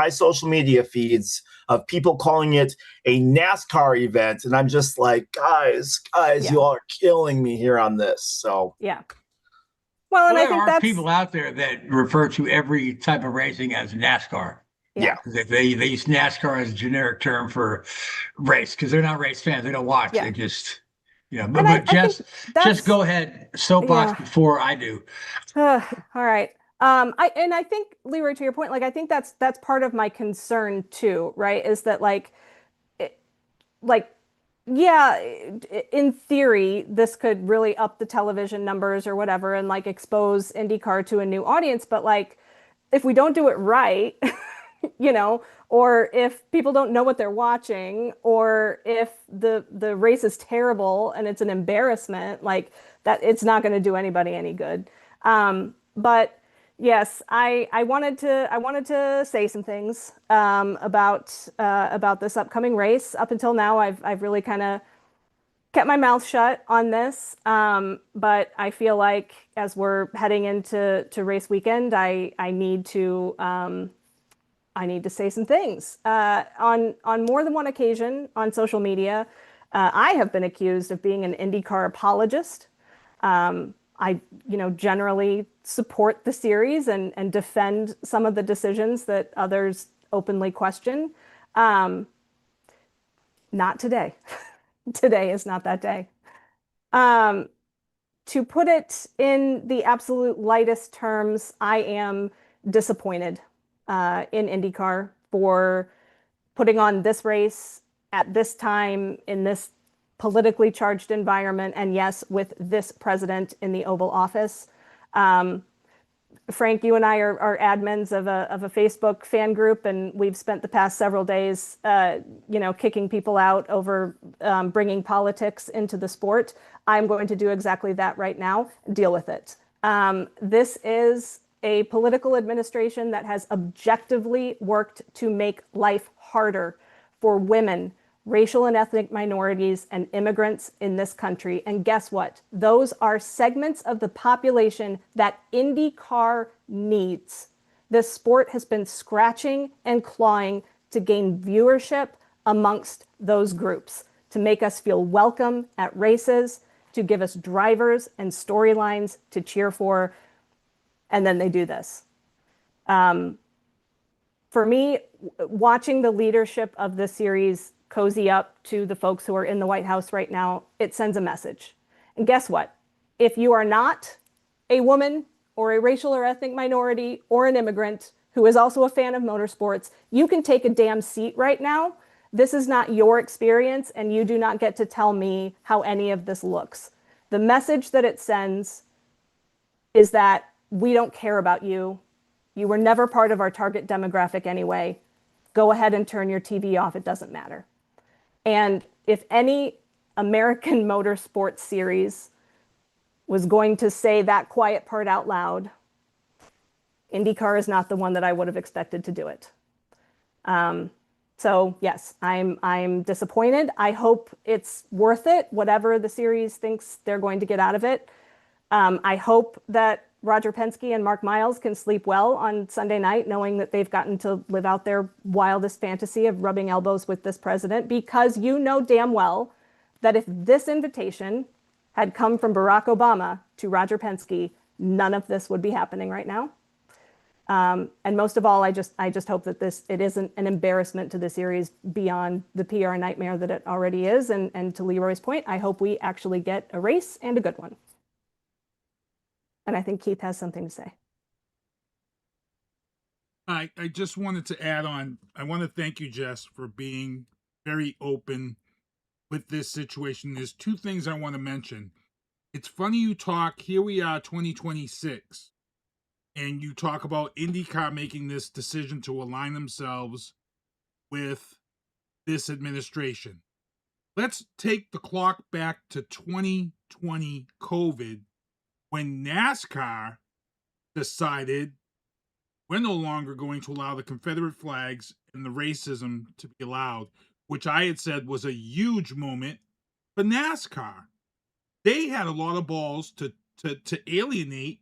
social media feeds of people calling it a NASCAR event, and I'm just like, guys, you all are killing me here on this. So yeah. Well, and I think there are people out there that refer to every type of racing as NASCAR. Yeah. They use NASCAR as a generic term for race because they're not race fans. They don't watch. They just, but just go ahead, soapbox before I do. All right. I think, Leroy, to your point, like, I think that's part of my concern too, right? Is that in theory, this could really up the television numbers or whatever and like expose IndyCar to a new audience. But like, if we don't do it right, or if people don't know what they're watching, or if the race is terrible and it's an embarrassment, like that, it's not going to do anybody any good. But yes, I wanted to say some things about this upcoming race. Up until now, I've really kind of kept my mouth shut on this. But I feel like as we're heading into race weekend, I need to say some things. On more than one occasion on social media, I have been accused of being an IndyCar apologist. I generally support the series and defend some of the decisions that others openly question. Not today. Today is not that day. To put it in the absolute lightest terms, I am disappointed in IndyCar for putting on this race at this time in this politically charged environment, and yes, with this president in the Oval Office. Frank, you and I are admins of a Facebook fan group, and we've spent the past several days, kicking people out over bringing politics into the sport. I'm going to do exactly that right now. Deal with it. This is a political administration that has objectively worked to make life harder for women, racial and ethnic minorities, and immigrants in this country. And guess what? Those are segments of the population that IndyCar needs. This sport has been scratching and clawing to gain viewership amongst those groups, to make us feel welcome at races, to give us drivers and storylines to cheer for. And then they do this. For me, watching the leadership of the series cozy up to the folks who are in the White House right now, it sends a message. And guess what? If you are not a woman or a racial or ethnic minority or an immigrant who is also a fan of motorsports, you can take a damn seat right now. This is not your experience, and you do not get to tell me how any of this looks. The message that it sends is that we don't care about you. You were never part of our target demographic anyway. Go ahead and turn your TV off. It doesn't matter. And if any American motorsports series was going to say that quiet part out loud, IndyCar is not the one that I would have expected to do it. So yes, I'm disappointed. I hope it's worth it, whatever the series thinks they're going to get out of it. I hope that Roger Penske and Mark Miles can sleep well on Sunday night, knowing that they've gotten to live out their wildest fantasy of rubbing elbows with this president, because you know damn well that if this invitation had come from Barack Obama to Roger Penske, none of this would be happening right now. And most of all, I just hope that it isn't an embarrassment to the series beyond the PR nightmare that it already is. And to Leroy's point, I hope we actually get a race and a good one. And I think Keith has something to say. I just wanted to add on. I want to thank you, Jess, for being very open with this situation. There's two things I want to mention. It's funny you talk, here we are, 2026, and you talk about INDYCAR making this decision to align themselves with this administration. Let's take the clock back to 2020 COVID, when NASCAR decided we're no longer going to allow the Confederate flags and the racism to be allowed, which I had said was a huge moment for NASCAR. They had a lot of balls to alienate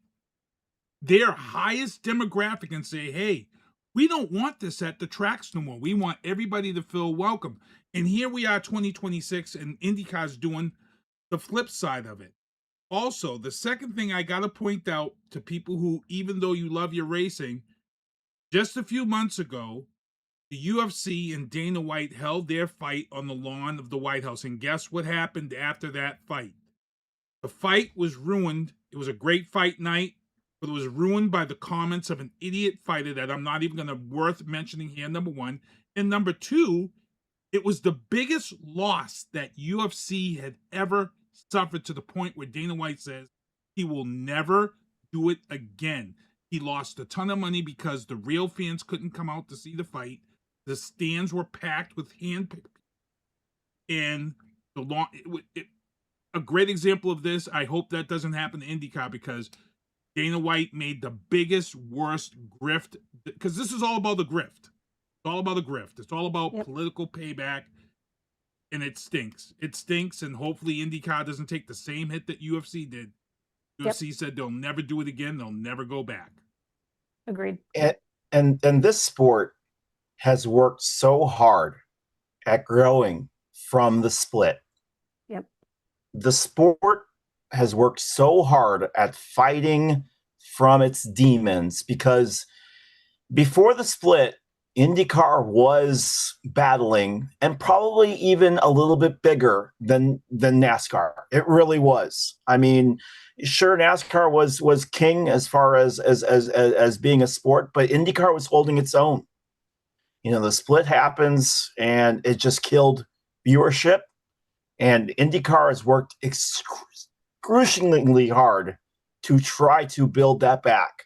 their highest demographic and say, hey, we don't want this at the tracks no more. We want everybody to feel welcome. And here we are, 2026, and INDYCAR's doing the flip side of it. Also, the second thing I got to point out to people who, even though you love your racing, just a few months ago, the UFC and Dana White held their fight on the lawn of the White House. And guess what happened after that fight? The fight was ruined. It was a great fight night, but it was ruined by the comments of an idiot fighter that I'm not even going to worth mentioning here, number one. And number two, it was the biggest loss that UFC had ever suffered, to the point where Dana White says he will never do it again. He lost a ton of money because the real fans couldn't come out to see the fight. The stands were packed with hand-picked people. And a great example of this, I hope that doesn't happen to INDYCAR, because Dana White made the biggest, worst grift, because this is all about the grift. It's all about the grift. It's all about political payback, and it stinks. It stinks, and hopefully INDYCAR doesn't take the same hit that UFC did. UFC said they'll never do it again. They'll never go back. Agreed. And this sport has worked so hard at growing from the split. Yep. The sport has worked so hard at fighting from its demons, because before the split, INDYCAR was battling, and probably even a little bit bigger than NASCAR. It really was. I mean, sure, NASCAR was king as far as being a sport, but INDYCAR was holding its own. You know, the split happens, and it just killed viewership. And INDYCAR has worked excruciatingly hard to try to build that back.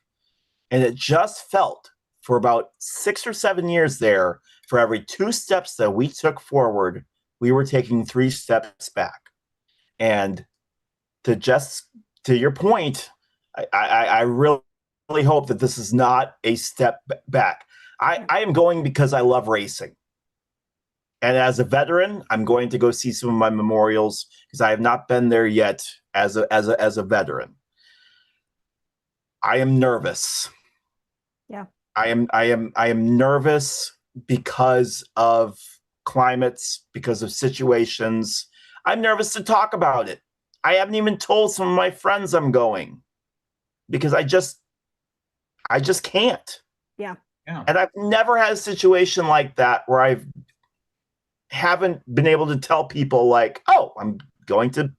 And it just felt, for about 6 or 7 years there, for every 2 steps that we took forward, we were taking 3 steps back. And to your point, I really hope that this is not a step back. I am going because I love racing. And as a veteran, I'm going to go see some of my memorials, because I have not been there yet as a veteran. I am nervous. Yeah. I am nervous because of climates, because of situations. I'm nervous to talk about it. I haven't even told some of my friends I'm going, because I just can't. Yeah. And I've never had a situation like that where I haven't been able to tell people, like, oh, I'm going to,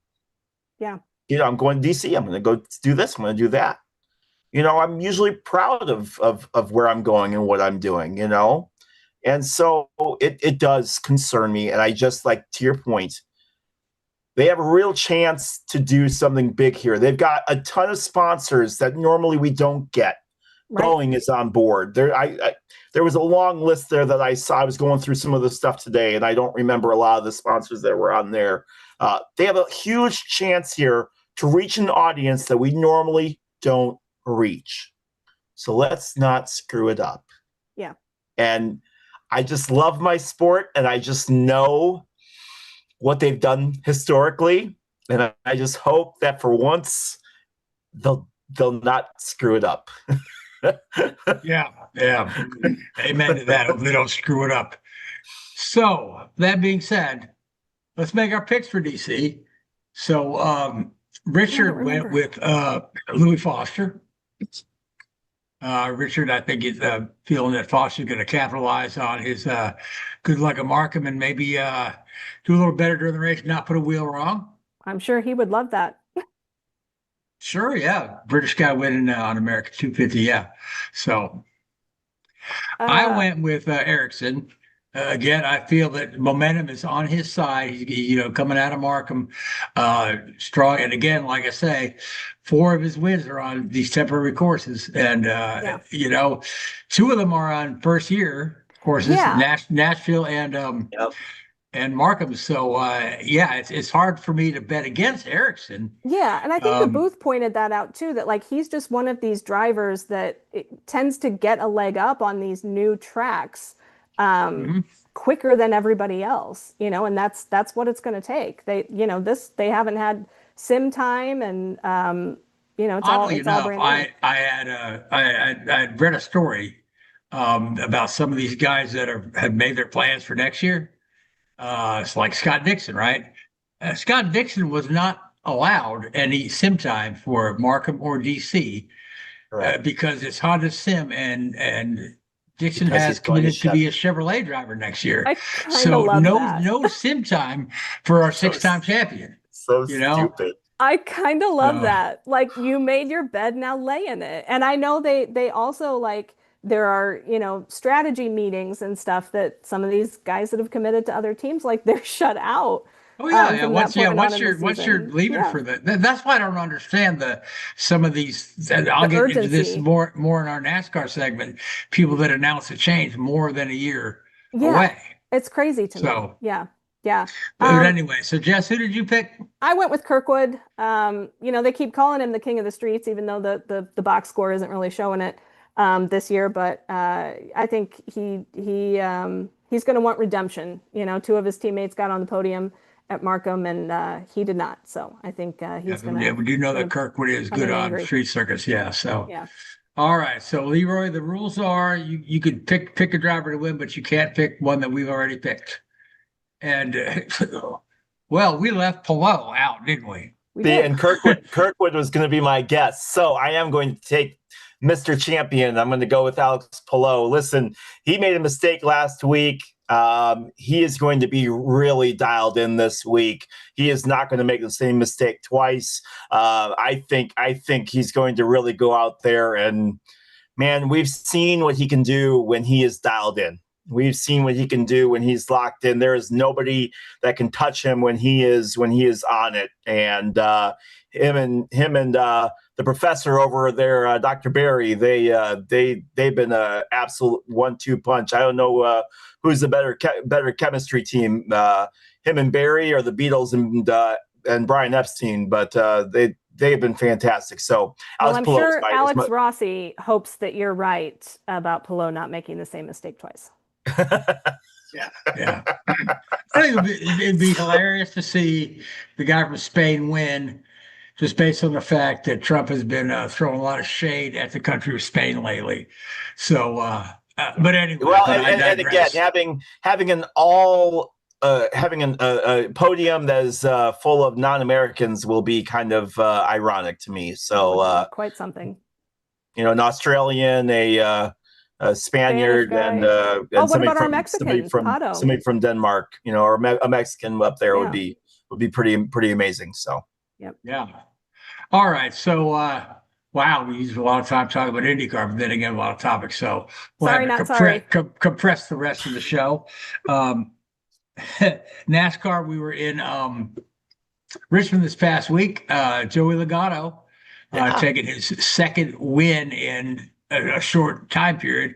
I'm going to DC. I'm going to go do this. I'm going to do that. You know, I'm usually proud of where I'm going and what I'm doing, you know? And so it does concern me. And I just, like, to your point, they have a real chance to do something big here. They've got a ton of sponsors that normally we don't get. Right. Boeing is on board. There was a long list there that I saw. I was going through some of the stuff today, and I don't remember a lot of the sponsors that were on there. They have a huge chance here to reach an audience that we normally don't reach. So let's not screw it up. Yeah. And I just love my sport, and I just know what they've done historically, and I just hope that for once they'll not screw it up. Yeah. Amen to that. Hope they don't screw it up. So that being said, let's make our picks for DC. So Richard went with Louis Foster. Richard, I think, is feeling that Foster's going to capitalize on his good luck at Markham and maybe do a little better during the race, not put a wheel wrong. I'm sure he would love that. Sure, yeah. British guy winning on America 250, yeah. So I went with Ericsson. Again, I feel that momentum is on his side. He's coming out of Markham strong. And again, like I say, 4 of his wins are on these temporary courses. And, 2 of them are on first year courses, Nashville and Markham. So, it's hard for me to bet against Ericsson. Yeah, and I think the booth pointed that out too, that like he's just one of these drivers that tends to get a leg up on these new tracks quicker than everybody else, and that's what it's going to take. They haven't had sim time, and it's Oddly all brand new. I had read a story about some of these guys that have made their plans for next year. It's like Scott Dixon, right? Scott Dixon was not allowed any sim time for Markham or DC because it's Honda Sim and Dixon has committed to be a Chevrolet driver next year. So no sim time for our 6-time champion. So stupid. I kind of love that. Like, you made your bed, now lay in it. And I know they also, like, there are, strategy meetings and stuff that some of these guys that have committed to other teams, like, they're shut out. Oh yeah, once you're leaving for that's why I don't understand some of these. I'll get into this more in our NASCAR segment. People that announce a change more than a year away. It's crazy to me. Yeah. But anyway, so Jess, who did you pick? I went with Kirkwood. They keep calling him the king of the streets, even though the box score isn't really showing it this year. But I think he's going to want redemption. 2 of his teammates got on the podium at Markham, and he did not. So I think he's going to. Yeah, we do know that Kirkwood is good on street circuits. Yeah. So. Yeah. All right. So Leroy, the rules are you could pick a driver to win, but you can't pick one that we've already picked. And we left Palou out, didn't we? And Kirkwood was going to be my guess. So I am going to take Mr. Champion. I'm going to go with Alex Palou. Listen, he made a mistake last week. He is going to be really dialed in this week. He is not going to make the same mistake twice. I think he's going to really go out there and, man, we've seen what he can do when he is dialed in. We've seen what he can do when he's locked in. There is nobody that can touch him when he is on it. And him and the professor over there, Dr. Barry, they've been an absolute 1-2 punch. I don't know who's the better chemistry team, him and Barry or the Beatles and Brian Epstein, but they've been fantastic. So I'm sure Alex Rossi hopes that you're right about Palou not making the same mistake twice. Yeah. I think it'd be hilarious to see the guy from Spain win, just based on the fact that Trump has been throwing a lot of shade at the country of Spain lately. So, but anyway. Well, and again, having a podium that is full of non-Americans will be kind of ironic to me. So quite something. An Australian, a Spaniard, and somebody from Denmark, or a Mexican up there would be pretty amazing. So yeah. All right. So wow, we used a lot of time talking about INDYCAR, but then again, a lot of topics. So we'll compress the rest of the show. NASCAR, we were in Richmond this past week. Joey Logano taking his second win in a short time period,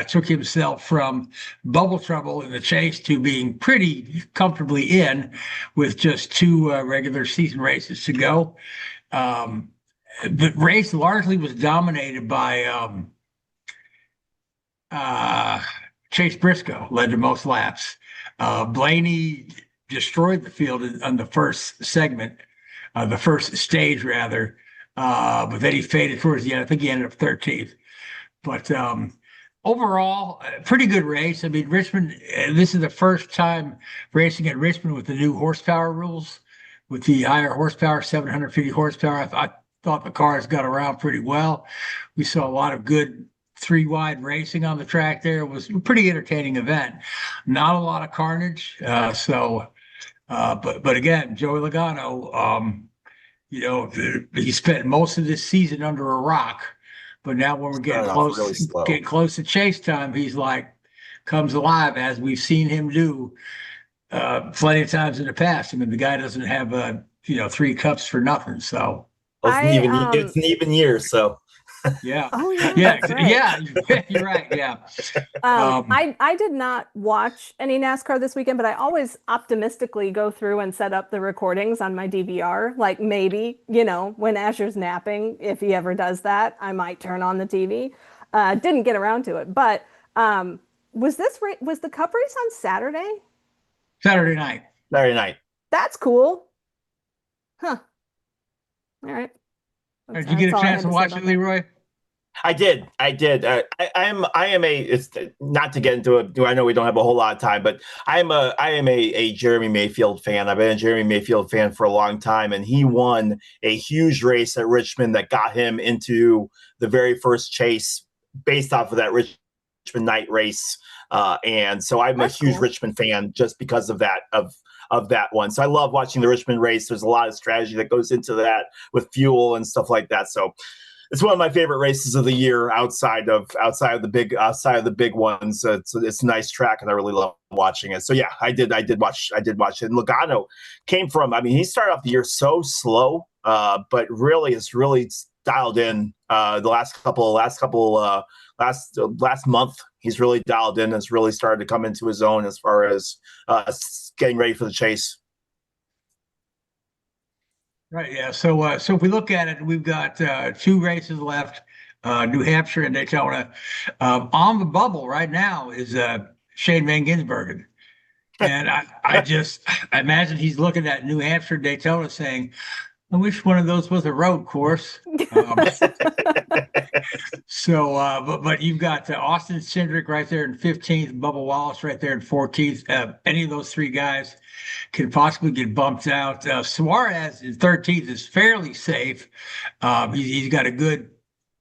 took himself from bubble trouble in the chase to being pretty comfortably in with just 2 regular season races to go. The race largely was dominated by Chase Briscoe, led to most laps. Blaney destroyed the field on the first segment, the first stage rather, but then he faded towards the end. I think he ended up 13th. But overall, pretty good race. I mean, Richmond, this is the first time racing at Richmond with the new horsepower rules, with the higher horsepower, 750 horsepower. thought the cars got around pretty well. We saw a lot of good 3-wide racing on the track there. It was a pretty entertaining event. Not a lot of carnage. But again, Joey Logano, he spent most of this season under a rock, but now when we're getting close to chase time, he's like comes alive, as we've seen him do plenty of times in the past. I mean, the guy doesn't have 3 cups for nothing. So it's an even year. So yeah. Oh yeah. Yeah. Right. Yeah. You're right. Yeah. I did not watch any NASCAR this weekend, but I always optimistically go through and set up the recordings on my DVR. Like maybe, when Asher's napping, if he ever does that, I might turn on the TV. Didn't get around to it, but was the Cup race on Saturday? Saturday night. That's cool. Huh. All right. Did you get a chance to watch it, Leroy? I did. I am it's not to get into it. I know we don't have a whole lot of time, but I am a Jeremy Mayfield fan. I've been a Jeremy Mayfield fan for a long time, and he won a huge race at Richmond that got him into the very first chase based off of that Richmond night race. And so I'm a huge Richmond fan just because of that, of that one. So I love watching the Richmond race. There's a lot of strategy that goes into that with fuel and stuff like that. So it's one of my favorite races of the year outside of the big ones. It's a nice track, and I really love watching it. So yeah, I did watch it. And Logano came from, he started off the year so slow, but really it's really dialed in the last month. He's really dialed in and has really started to come into his own as far as getting ready for the chase. Right. Yeah. So if we look at it, we've got 2 races left, New Hampshire and Daytona. On the bubble right now is Shane Van Gisbergen. And I imagine he's looking at New Hampshire, Daytona saying, I wish one of those was a road course. But you've got Austin Cindric right there in 15th, Bubba Wallace right there in 14th. Any of those 3 guys could possibly get bumped out. Suarez in 13th is fairly safe. He's got a good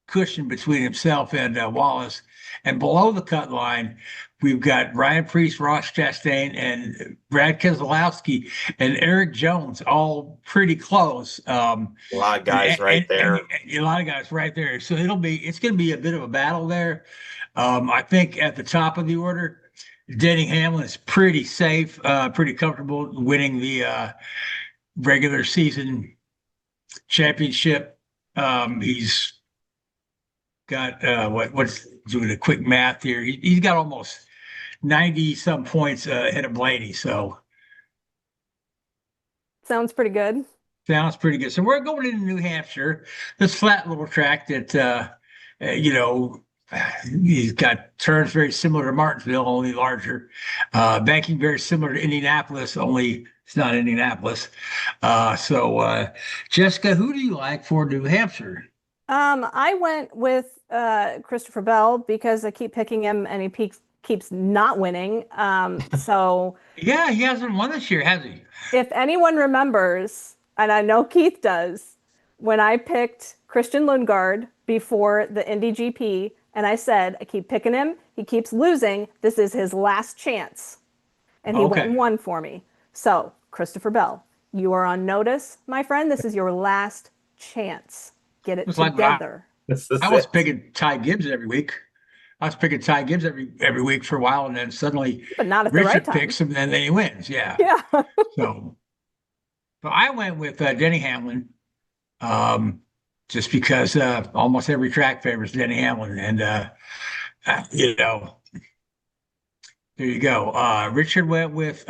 cushion between himself and Wallace. And below the cut line, we've got Ryan Preece, Ross Chastain, and Brad Keselowski and Eric Jones, all pretty close. A lot of guys right there. A lot of guys right there. So it's going to be a bit of a battle there. I think at the top of the order, Denny Hamlin is pretty safe, pretty comfortable winning the regular season championship. He's got what's doing a quick math here. He's got almost 90 some points ahead of Blaney. So sounds pretty good. So we're going into New Hampshire, this flat little track that he's got turns very similar to Martinsville, only larger. Banking very similar to Indianapolis, only it's not Indianapolis. Jessica, who do you like for New Hampshire? I went with Christopher Bell because I keep picking him and he keeps not winning. So yeah, he hasn't won this year, has he? If anyone remembers, and I know Keith does, when I picked Christian Lundgaard before the Indy GP, and I said, I keep picking him, he keeps losing, this is his last chance. And he went and won for me. So, Christopher Bell, you are on notice, my friend. This is your last chance. Get it together. I was picking Ty Gibbs every week. every week for a while, and then suddenly but not at Richard the right time. picks him, and then he wins. Yeah. Yeah. So I went with Denny Hamlin, just because almost every track favors Denny Hamlin, and there you go. Richard went with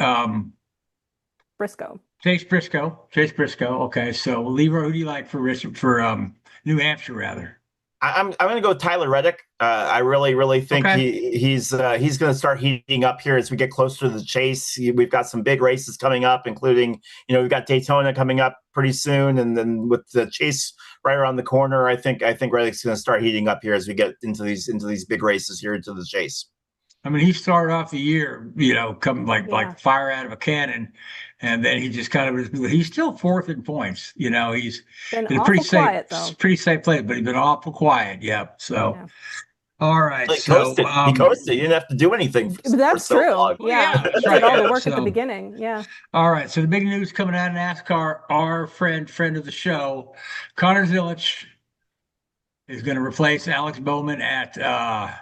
Briscoe. Chase Briscoe. Okay, so Leroy, who do you like for Richard for New Hampshire rather? I'm going to go Tyler Reddick. I really think he's going to start heating up here as we get closer to the chase. We've got some big races coming up, including we've got Daytona coming up pretty soon, and then with the chase right around the corner, I think Reddick's going to start heating up here as we get into these big races here into the chase. I mean, he started off the year, coming like fire out of a cannon, and then he just kind of he's still fourth in points. He's been a awful quiet though. Pretty safe play, but he's been awful quiet. Yep. So. Yeah. All right. He coasted. He coasted. You didn't have to do anything. That's true. Long. Yeah. That's right. All the work at the beginning. Yeah. All right. So the big news coming out of NASCAR, our friend of the show, Connor Zillisch is going to replace Alex Bowman at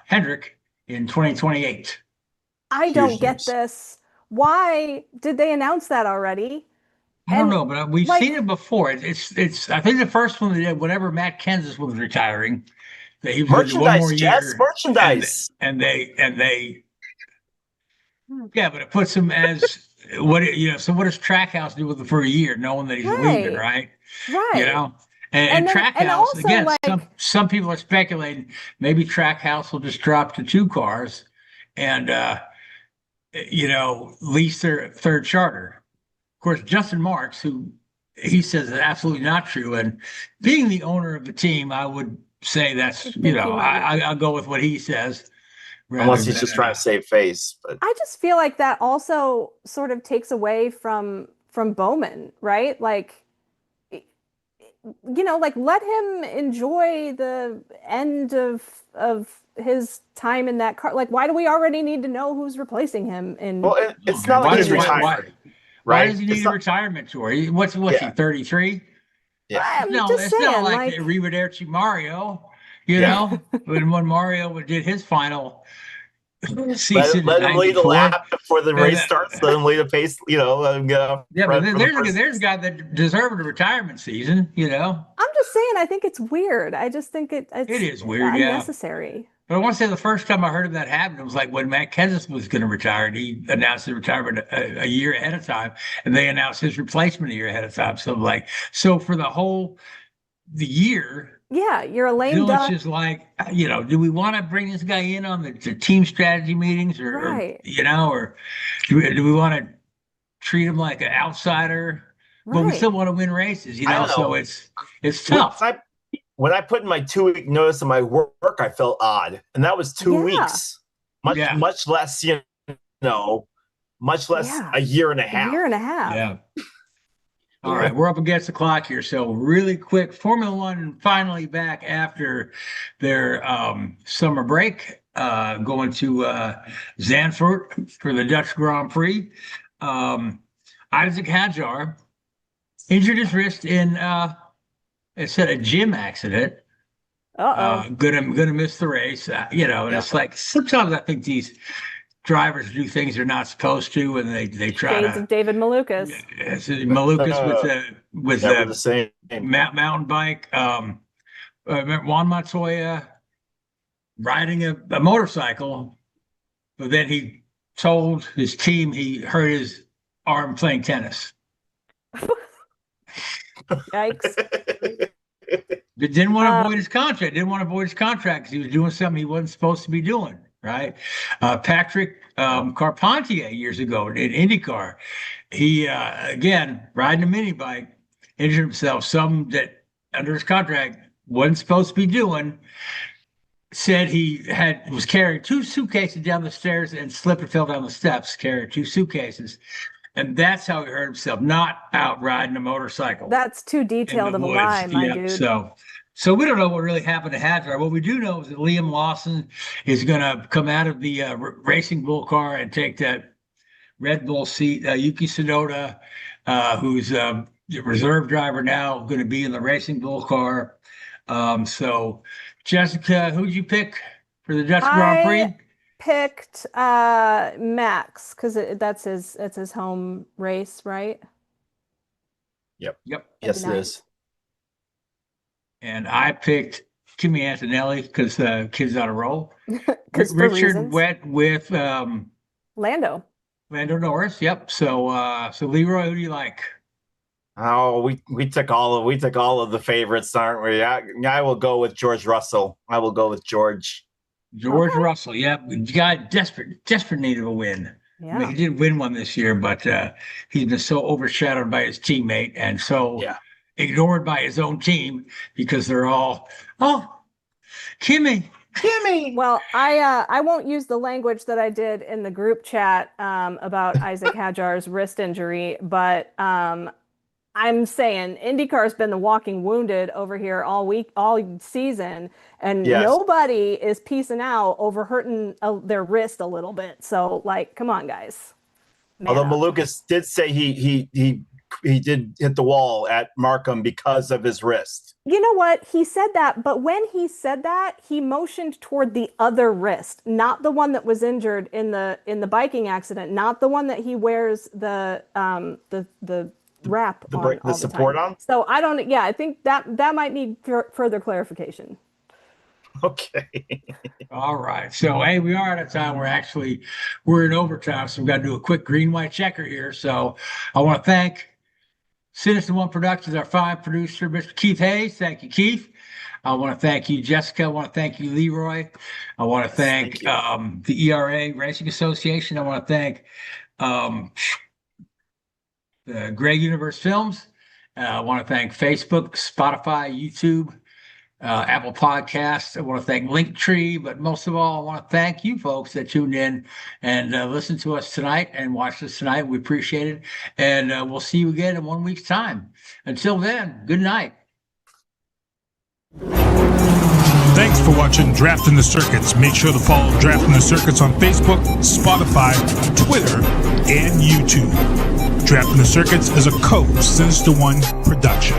Hendrick in 2028. I don't get this. Why did they announce that already? I don't know, but we've seen it before. It's. I think the first one they did, whenever Matt Kenseth was retiring. He was merchandise, one more year, Jess, merchandise, and they, yeah, but it puts him as what So what does Trackhouse do with it for a year, knowing that he's leaving, right? Right. And Trackhouse again. Some people are speculating maybe Trackhouse will just drop to 2 cars, and lease their third charter. Of course, Justin Marks, who he says is absolutely not true, and being the owner of the team, I would say that's I'll go with what he says, unless he's just trying to save face. But I just feel like that also sort of takes away from Bowman, right? Like, let him enjoy the end of his time in that car. Like, why do we already need to know who's replacing him? It's not like he's retired. Why does he need a retirement tour? What's he 33? Yeah, it's not like Arrivederci Mario, when Mario did his final season. Let him lead a lap before the race starts. Let him lead a pace. Let him get up. Yeah, but there's a guy that deserved a retirement season. I'm just saying. I think it's weird. I just think it is weird. Unnecessary. But I want to say the first time I heard of that happen, it was like when Matt Kenseth was going to retire. And he announced his retirement a year ahead of time, and they announced his replacement a year ahead of time. So for the year, yeah, you're a lame duck. Is like, do we want to bring this guy in on the team strategy meetings, or do we want to treat him like an outsider, but we still want to win races, So it's tough. When I put in my 2-week notice of my work, I felt odd, and that was 2 weeks. Much less, much less a year and a half. Yeah. All right, we're up against the clock here, so really quick, Formula One finally back after their summer break, going to Zandvoort for the Dutch Grand Prix. Isaac Hadjar injured his wrist in a gym accident. Gonna miss the race. And it's like sometimes I think these drivers do things they're not supposed to, and they try Shades to. Of David Malukas. Malukas with the same mountain bike. Juan Montoya riding a motorcycle, but then he told his team he hurt his arm playing tennis. Yikes. Didn't want to avoid his contract. Because he was doing something he wasn't supposed to be doing. Right. Patrick Carpentier years ago in INDYCAR, he again riding a mini bike, injured himself. Some that under his contract wasn't supposed to be doing. Said he was carrying 2 suitcases down the stairs and slipped and fell down the steps, carrying 2 suitcases. And that's how he hurt himself, not out riding a motorcycle. That's too detailed of a lie, my dude. So we don't know what really happened to Hadjar. What we do know is that Liam Lawson is going to come out of the Racing Bull car and take that Red Bull seat. Yuki Tsunoda, who's a reserve driver now, going to be in the Racing Bull car. So, Jessica, who'd you pick for the Dutch Grand Prix? Picked Max because it's his home race, right? Yep. Yes, it is. And I picked Kimi Antonelli because the kid's on a roll. Richard went with Lando Norris. Yep. So Leroy, who do you like? Oh, we took all of the favorites, aren't we? I will go with George Russell. I will go with George. Russell. Yep. Guy desperate need of a win. Yeah. I mean, he didn't win one this year, but he's been so overshadowed by his teammate and so ignored by his own team because they're all, Kimi, Gimme. Well, I won't use the language that I did in the group chat about Isaac Hadjar's wrist injury, but I'm saying IndyCar's been the walking wounded over here all week, all season, and nobody is piecing out over hurting their wrist a little bit. So, like, come on, guys. Although Malukas did say he did hit the wall at Markham because of his wrist. You know what? He said that, but when he said that, he motioned toward the other wrist, not the one that was injured in the biking accident, not the one that he wears the wrap on all the support time. on. So I don't. Yeah, I think that might need further clarification. Okay. All right. So, hey, we are out of time. We're in overtime, so we've got to do a quick green-white checker here. So I want to thank Sinista1 Productions, our fine producer, Mr. Keith Hayes. Thank you, Keith. I want to thank you, Jessica. I want to thank you, Leroy. I want to thank the ERA Racing Association. I want to thank the Grey.Universe Films. I want to thank Facebook, Spotify, YouTube, Apple Podcasts. I want to thank Linktree, but most of all, I want to thank you folks that tuned in and listened to us tonight and watched us tonight. We appreciate it. And we'll see you again in 1 week's time. Until then, good night. Thanks for watching Drafting the Circuits. Make sure to follow Drafting the Circuits on Facebook, Spotify, Twitter, and YouTube. Drafting the Circuits is a Sinista1 production.